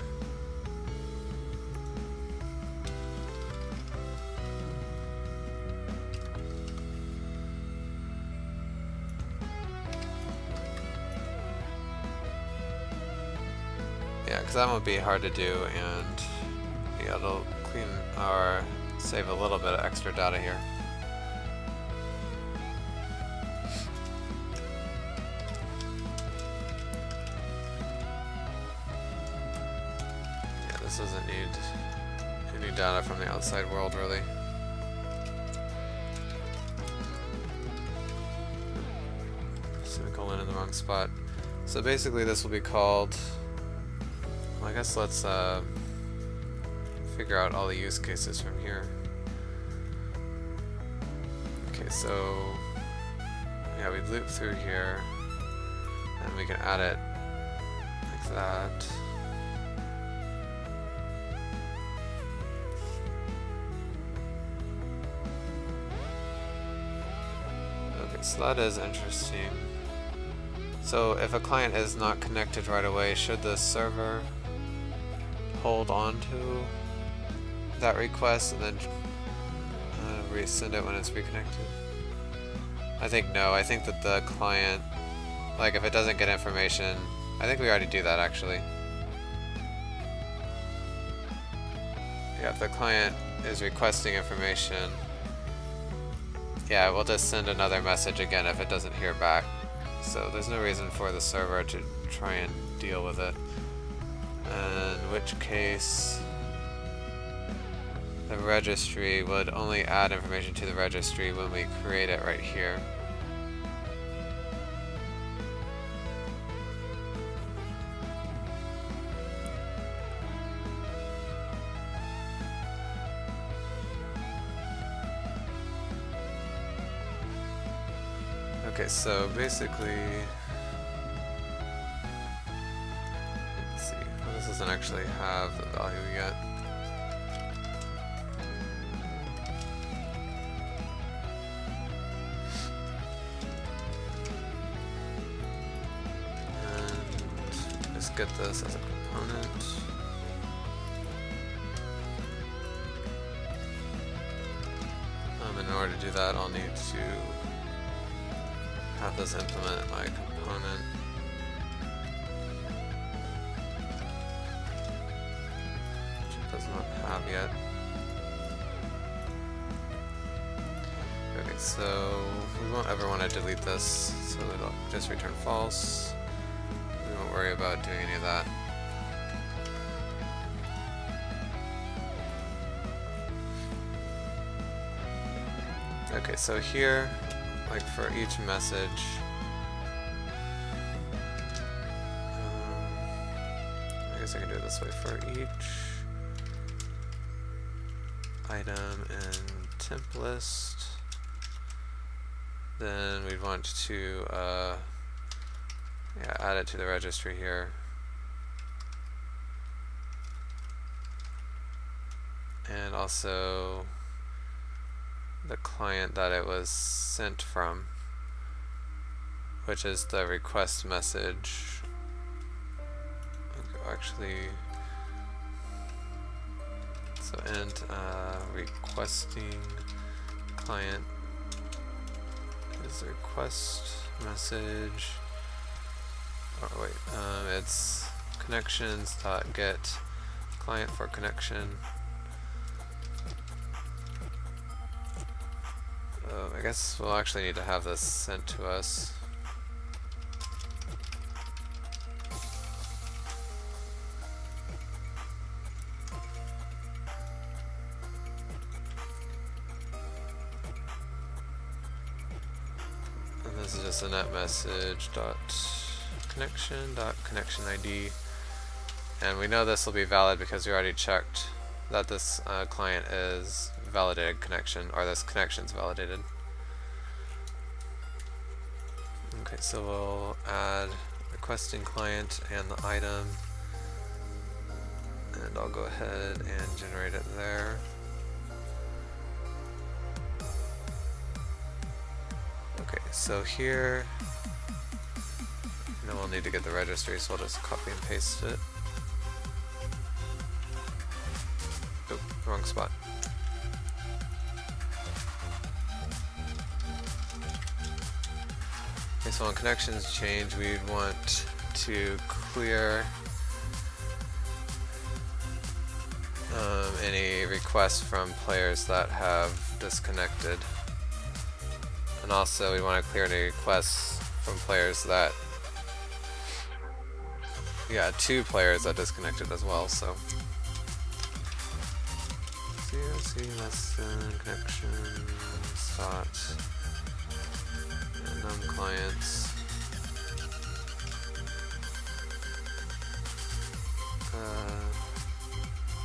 Yeah, because that won't be hard to do, and yeah, it'll clean our save a little bit of extra data here. Yeah, this doesn't need any data from the outside world, really. Semicolon in the wrong spot. So basically this will be called, well, I guess let's figure out all the use cases from here. Okay, so yeah, we loop through here, and we can add it like that. Okay, so that is interesting. So if a client is not connected right away, should the server hold on to that request and then resend it when it's reconnected? I think no. I think that the client, like if it doesn't get information, I think we already do that actually. Yeah, if the client is requesting information, yeah, we'll just send another message again if it doesn't hear back. So there's no reason for the server to try and deal with it. In which case, the registry would only add information to the registry when we create it right here. Okay, so basically, let's see, well, this doesn't actually have the value yet. And just get this as a component. In order to do that, I'll need to have this implement my component. Which it does not have yet. Okay, so we won't ever want to delete this, so it'll just return false. We won't worry about doing any of that. Okay, so here, like for each message, I guess I can do it this way. For each item in temp list, then we'd want to yeah, add it to the registry here. And also the client that it was sent from, which is the request message. Okay, actually, so end requesting client is the request message. Oh wait, it's connections.get client for connection. I guess we'll actually need to have this sent to us. And this is just a net message dot connection ID. And we know this will be valid because we already checked that this client is validated connection, or this connection's validated. Okay, so we'll add requesting client and the item, and I'll go ahead and generate it there. Okay, so here, now we'll need to get the registry, so I'll just copy and paste it. Oop, wrong spot. Okay, so when connections change, we'd want to clear any requests from players that have disconnected. And also we want to clear any requests from players that, yeah, 2 players that disconnected as well, so. COC less than connections dot random clients.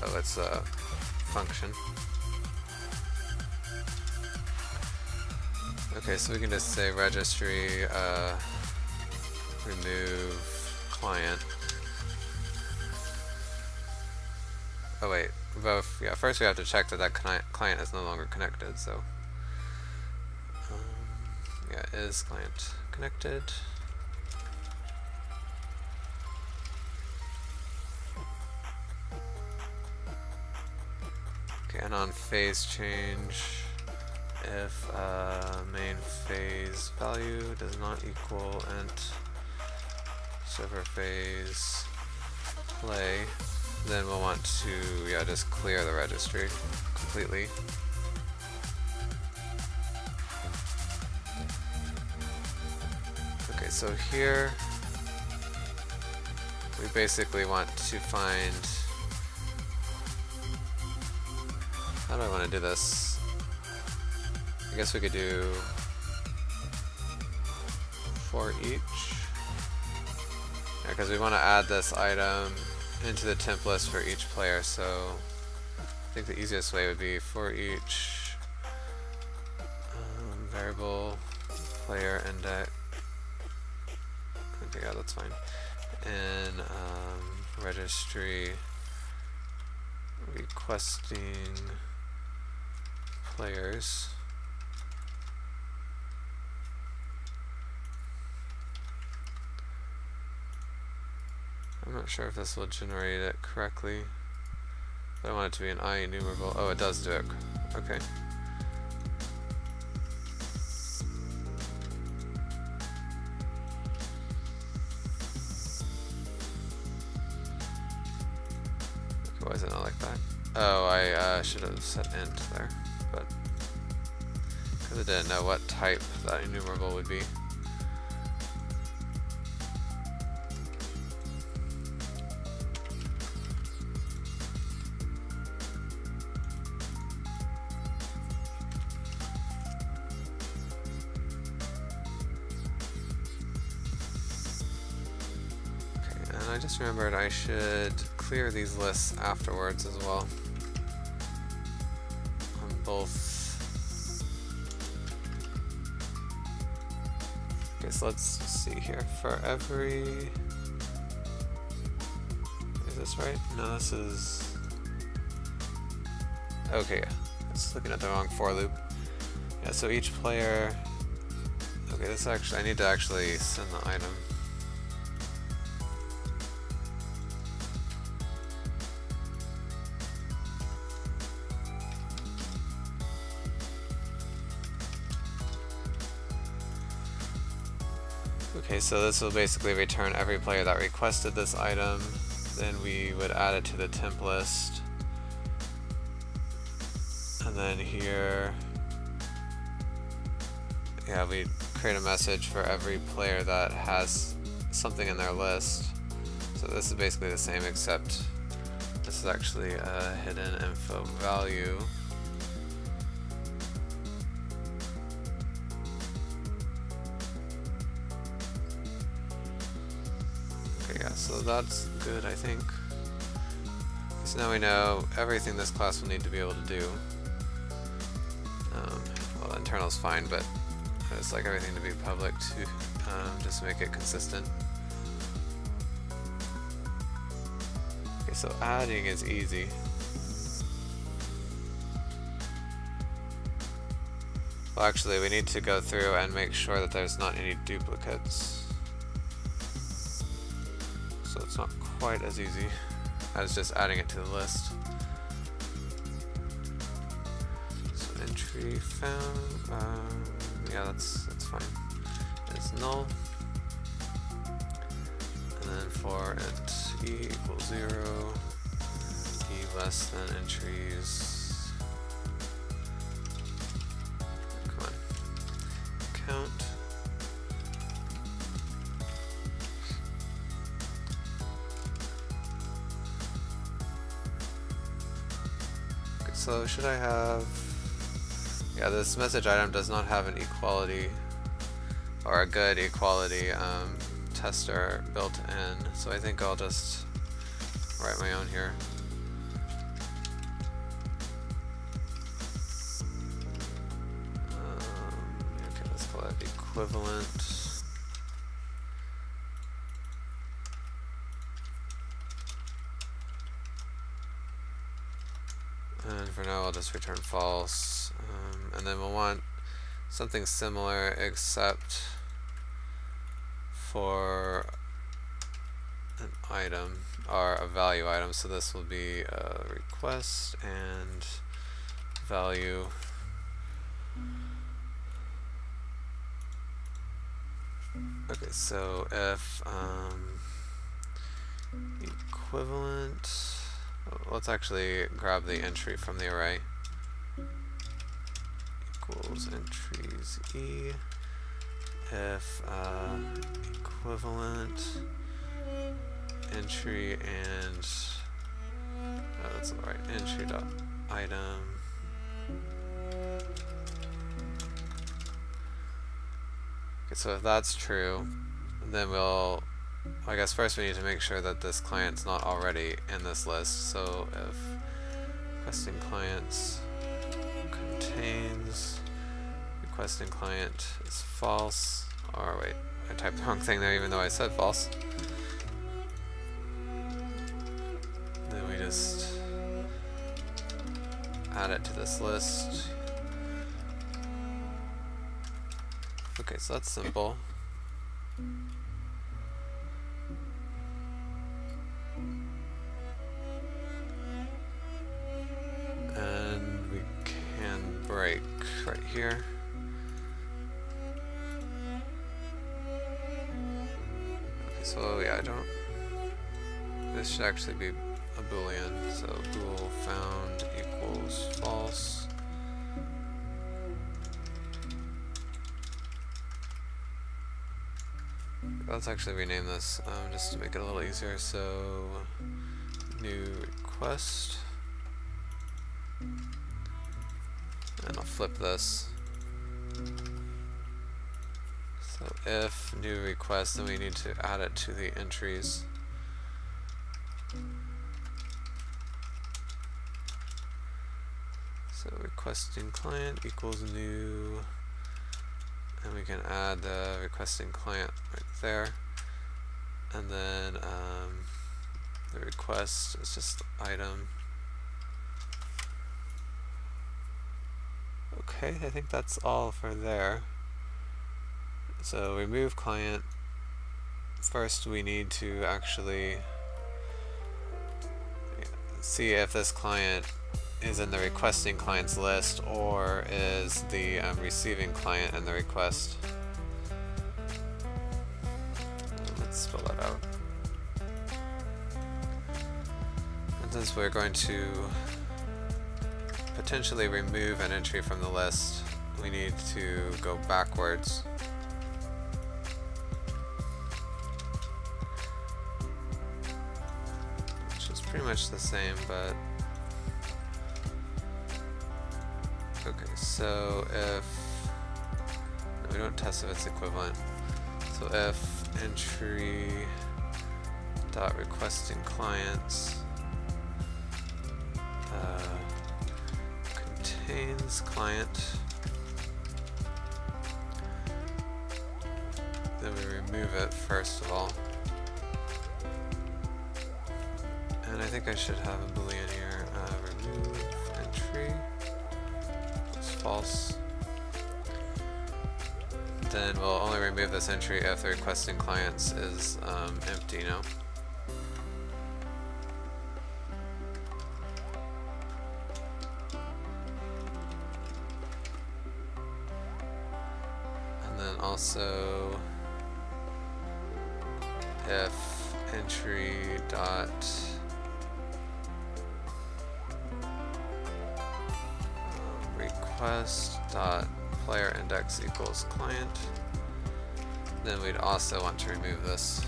Oh, it's a function. Okay, so we can just say registry remove client. Oh wait, both. Yeah, first we have to check that that client is no longer connected. So yeah, is client connected? Okay, and on phase change, if main phase value does not equal int server phase play, then we'll want to just clear the registry completely. Okay, so here we basically want to find, how do I want to do this? I guess we could do for each, because we want to add this item into the temp list for each player. So I think the easiest way would be for each variable player index. Okay, yeah, that's fine. And registry requesting players. I'm not sure if this will generate it correctly, but I want it to be an I enumerable. Oh, it does do it. Okay. Why is it not like that? Oh, I should have set int there, but because I didn't know what type that enumerable would be. I just remembered I should clear these lists afterwards as well. On both. Okay, so let's see here. For every... Is this right? No, this is... Okay, yeah. I was looking at the wrong for loop. Yeah, so each player... Okay, this actually... I need to actually send the item. Okay, so this will basically return every player that requested this item. Then we would add it to the temp list. And then here, yeah, we create a message for every player that has something in their list. So this is basically the same, except this is actually a hidden info value. Yeah, so that's good, I think. So now we know everything this class will need to be able to do. Well, internal is fine, but I just like everything to be public to just make it consistent. Okay, so adding is easy. Well, actually, we need to go through and make sure that there's not any duplicates. So it's not quite as easy as just adding it to the list. So entry found, yeah, that's fine. It's null. And then for int e equals 0, e less than entries. Come on. Count. So should I have... Yeah, this message item does not have an equality or a good equality tester built in, so I think I'll just write my own here. Okay. equivalent. And for now, I'll just return false. And then we'll want something similar, except for an item or a value item. So this will be a request and value. Okay, so if equivalent, let's actually grab the entry from the array. Equals entries e. If equivalent entry and that's the right entry dot item. Okay, so if that's true, then we'll, I guess first we need to make sure that this client's not already in this list. So if requesting clients contains requesting client is false, or wait, I typed the wrong thing there even though I said false. Then we just add it to this list. Okay, so that's simple. And we can break right here. Okay, so yeah, this should actually be a boolean. So bool found equals false. Let's actually rename this just to make it a little easier. So new request, and I'll flip this. So if new request, then we need to add it to the entries. So requesting client equals new, and we can add the requesting client right there. And then the request is just item. Okay, I think that's all for there. So remove client. First we need to actually see if this client is in the requesting clients list or is the receiving client in the request. Let's spell that out. And since we're going to potentially remove an entry from the list, we need to go backwards. Which is pretty much the same, but okay, so if we don't test if it's equivalent. So if entry dot requesting clients contains client, then we remove it first of all. And I think I should have a boolean here. Remove entry. False. Then we'll only remove this entry if the requesting clients is empty now. And then also if entry dot request dot player index equals client, then we'd also want to remove this.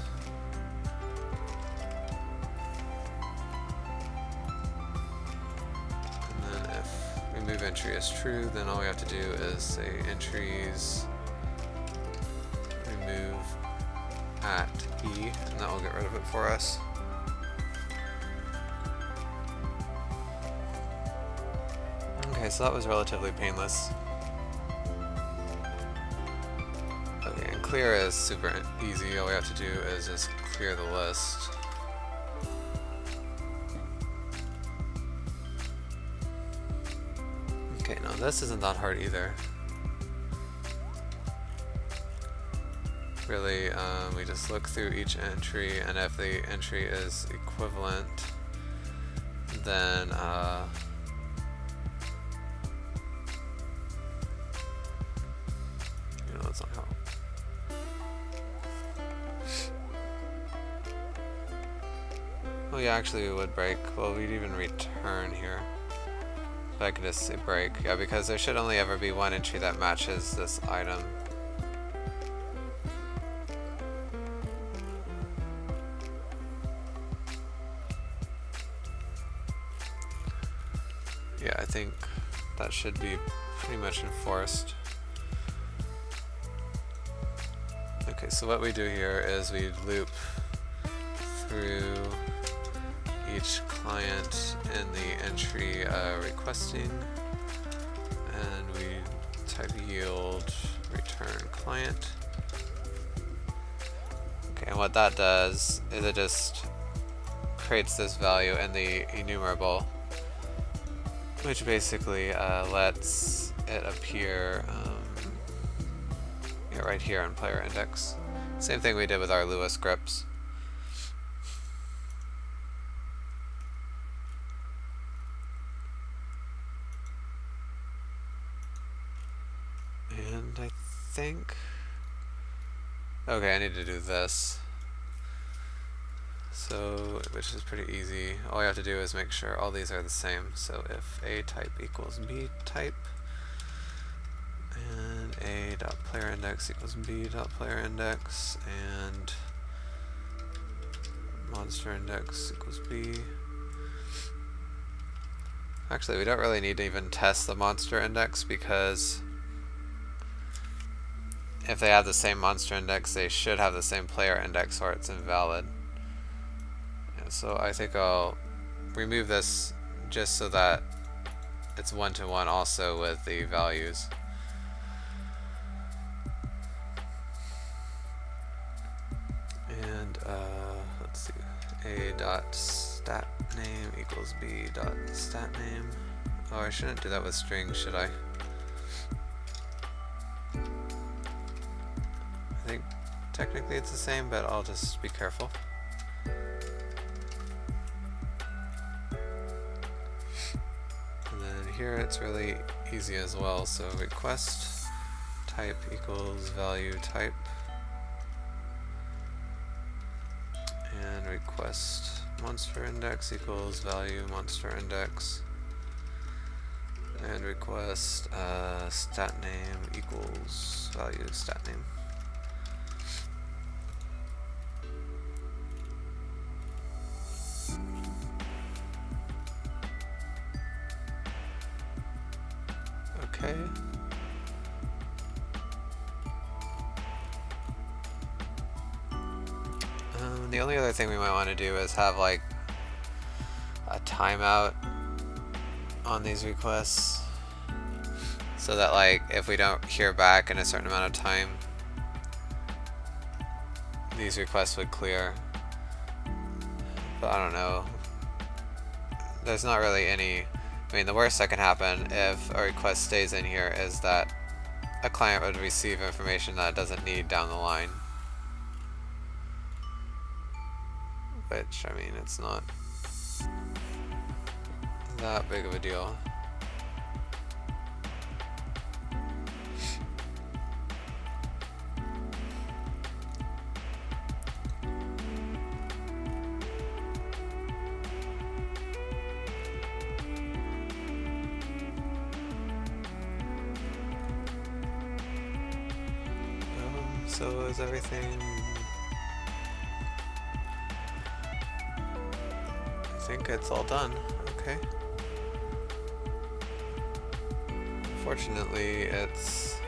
And then if remove entry is true, then all we have to do is say entries remove at e, and that will get rid of it for us. Okay, so that was relatively painless. clear is super easy. All we have to do is just clear the list. Okay, no, this isn't that hard either. Really, we just look through each entry, and if the entry is equivalent, then you know, that's not how. Oh yeah, actually we would break. Well, we'd even return here. But I could just say break. Yeah, because there should only ever be one entry that matches this item. Yeah, I think that should be pretty much enforced. Okay, so what we do here is we loop through each client in the entry requesting, and we type yield return client. Okay, and what that does is it just creates this value in the enumerable, which basically lets it appear yeah, right here on player index. Same thing we did with our Lua scripts. And I think, okay, I need to do this. So, which is pretty easy. All you have to do is make sure all these are the same. So if A type equals B type, and A dot player index equals B dot player index, and monster index equals B. Actually, we don't really need to even test the monster index, because if they have the same monster index, they should have the same player index, or it's invalid. So I think I'll remove this just so that it's one-to-one also with the values. And let's see, A dot stat name equals B dot stat name. Oh, I shouldn't do that with strings, should I? I think technically it's the same, but I'll just be careful. Here it's really easy as well, so request type equals value type, and request monster index equals value monster index, and request stat name equals value stat name. Okay. The only other thing we might want to do is have like a timeout on these requests, so that like if we don't hear back in a certain amount of time, these requests would clear. But I don't know. There's not really any. I mean, the worst that can happen if a request stays in here is that a client would receive information that it doesn't need down the line. Which, I mean, it's not that big of a deal. So is everything... I think it's all done. Okay. Unfortunately, it's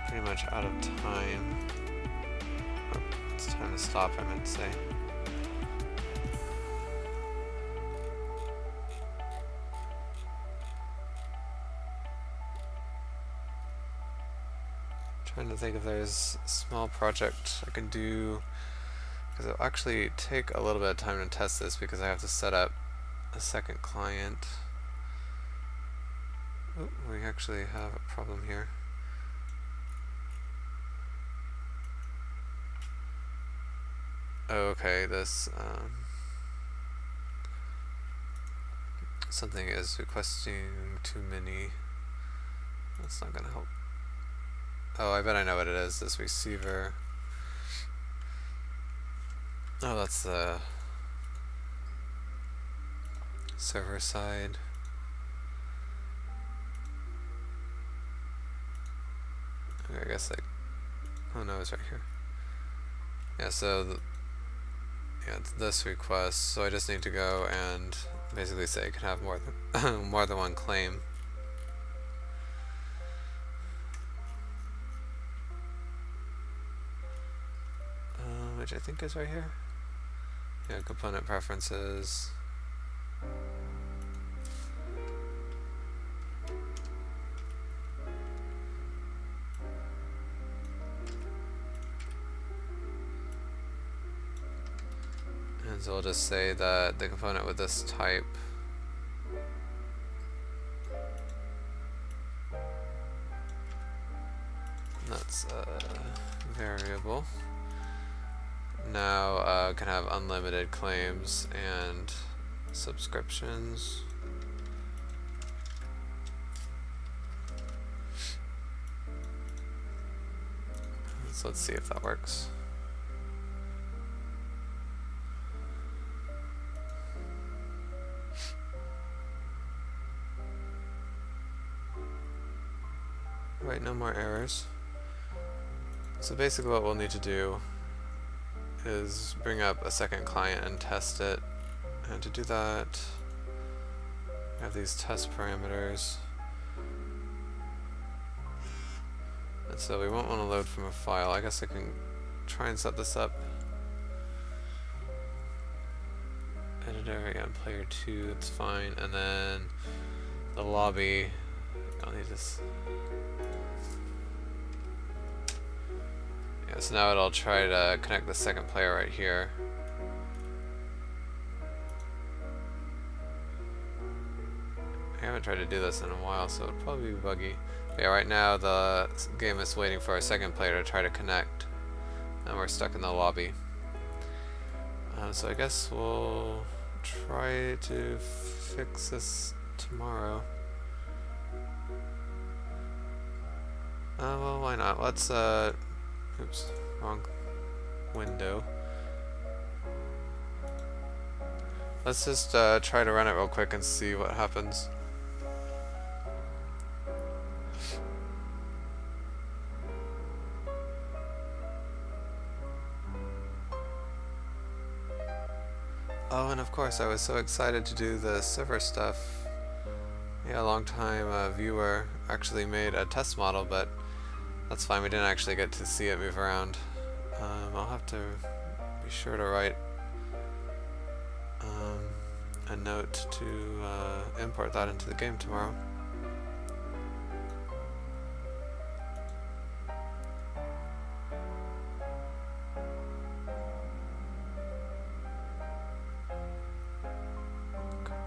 pretty much out of time. Oh, it's time to stop, I meant to say. Trying to think if there's a small project I can do, because it'll actually take a little bit of time to test this because I have to set up a second client. Oh, we actually have a problem here. Oh, okay, this something is requesting too many. That's not gonna help. Oh, I bet I know what it is. This receiver. Oh, that's the server side. Okay, I guess like, oh no, it's right here. Yeah, so yeah, it's this request. So I just need to go and basically say it can have more than more than one claim. Which I think is right here. Yeah, component preferences. And so we'll just say that the component with this type that's a variable. Now can have unlimited claims and subscriptions. So let's see if that works. Right, no more errors. So basically what we'll need to do is bring up a second client and test it. And to do that, we have these test parameters. And so we won't want to load from a file. I guess I can try and set this up. Editor, yeah, player 2, it's fine. And then the lobby, I'll need this. Yeah, so now it'll try to connect the second player right here. I haven't tried to do this in a while, so it'll probably be buggy. But yeah, right now the game is waiting for a second player to try to connect, and we're stuck in the lobby. So I guess we'll try to fix this tomorrow. Well, why not? Let's oops, wrong window. Let's just try to run it real quick and see what happens. Oh, and of course I was so excited to do the server stuff. Yeah, a long time viewer actually made a test model, but that's fine, we didn't actually get to see it move around. I'll have to be sure to write a note to import that into the game tomorrow.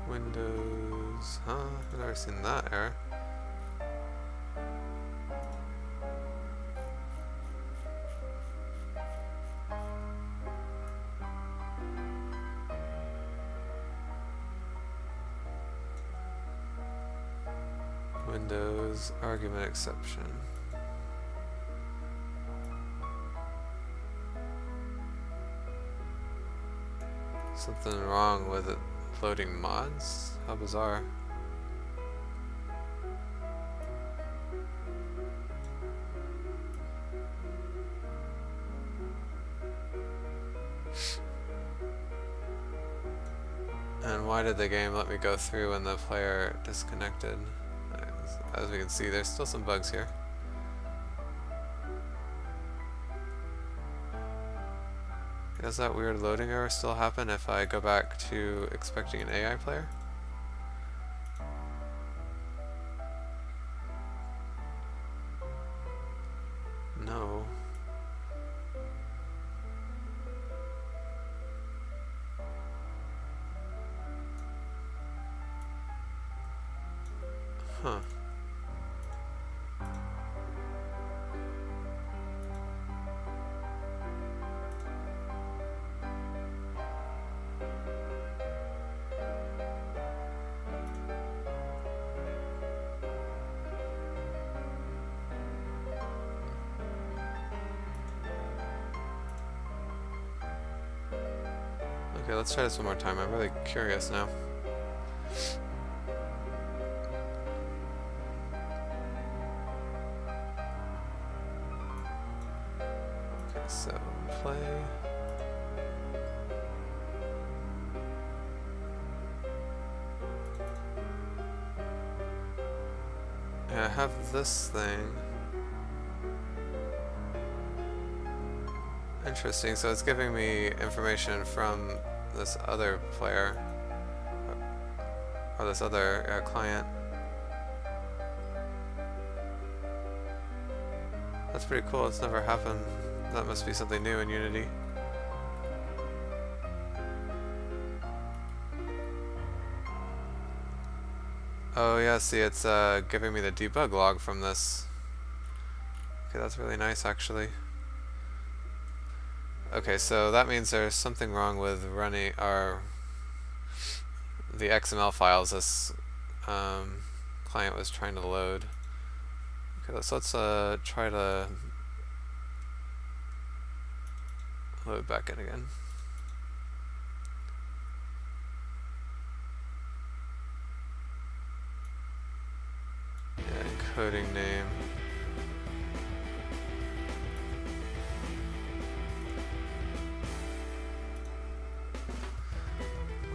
Windows, huh? I've never seen that error. Windows argument exception. Something wrong with it loading mods? How bizarre. And why did the game let me go through when the player disconnected? As we can see, there's still some bugs here. Does that weird loading error still happen if I go back to expecting an AI player? Huh. Okay, let's try this one more time. I'm really curious now. Okay, so play. Yeah, I have this thing. Interesting, so it's giving me information from this other player, or this other client. That's pretty cool, it's never happened. That must be something new in Unity. Oh yeah, see, it's giving me the debug log from this. Okay, that's really nice actually. Okay, so that means there's something wrong with running the XML files this client was trying to load. Okay, so let's try to load back in again. Yeah, encoding name.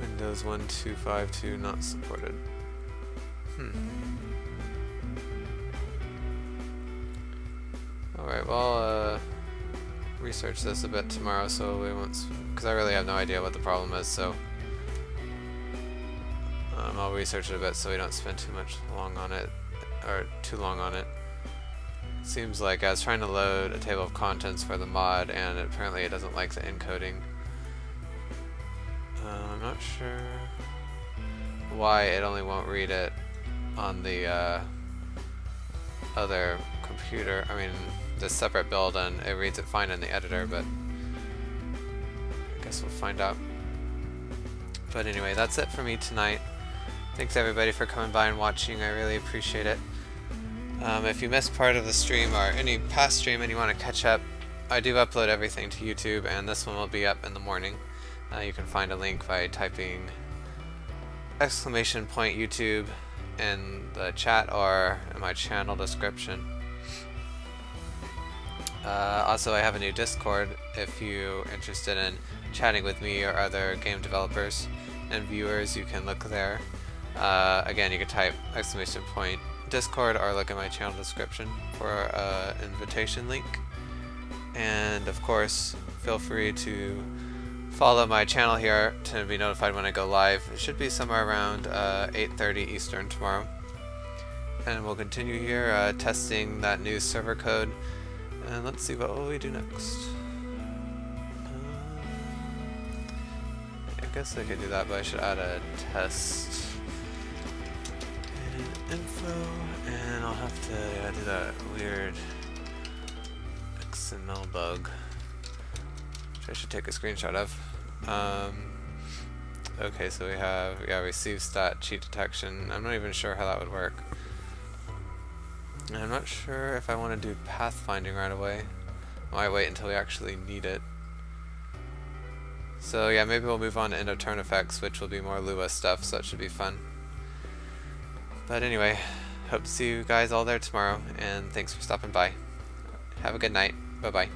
Windows 1252 not supported. Alright, well, I'll research this a bit tomorrow, so we won't, because I really have no idea what the problem is, so I'll research it a bit so we don't spend too long on it. It seems like I was trying to load a table of contents for the mod, and apparently it doesn't like the encoding. I'm not sure why it only won't read it on the other computer. I mean, the separate build, and it reads it fine in the editor, but I guess we'll find out. But anyway, that's it for me tonight. Thanks everybody for coming by and watching. I really appreciate it. If you missed part of the stream or any past stream and you want to catch up, I do upload everything to YouTube, and this one will be up in the morning. You can find a link by typing !YouTube in the chat or in my channel description. Also, I have a new Discord if you're interested in chatting with me or other game developers and viewers. You can look there. Again, you can type !Discord or look at my channel description for an invitation link. And of course, feel free to follow my channel here to be notified when I go live. It should be somewhere around 8:30 Eastern tomorrow. And we'll continue here testing that new server code. And let's see, what will we do next? I guess I could do that, but I should add a test info, and I'll have to do that weird XML bug, which I should take a screenshot of. Okay, so we have receive stat cheat detection. I'm not even sure how that would work. And I'm not sure if I want to do pathfinding right away. I might wait until we actually need it. So yeah, maybe we'll move on to end of turn effects, which will be more Lua stuff, so that should be fun. But anyway, hope to see you guys all there tomorrow, and thanks for stopping by. Have a good night. Bye-bye.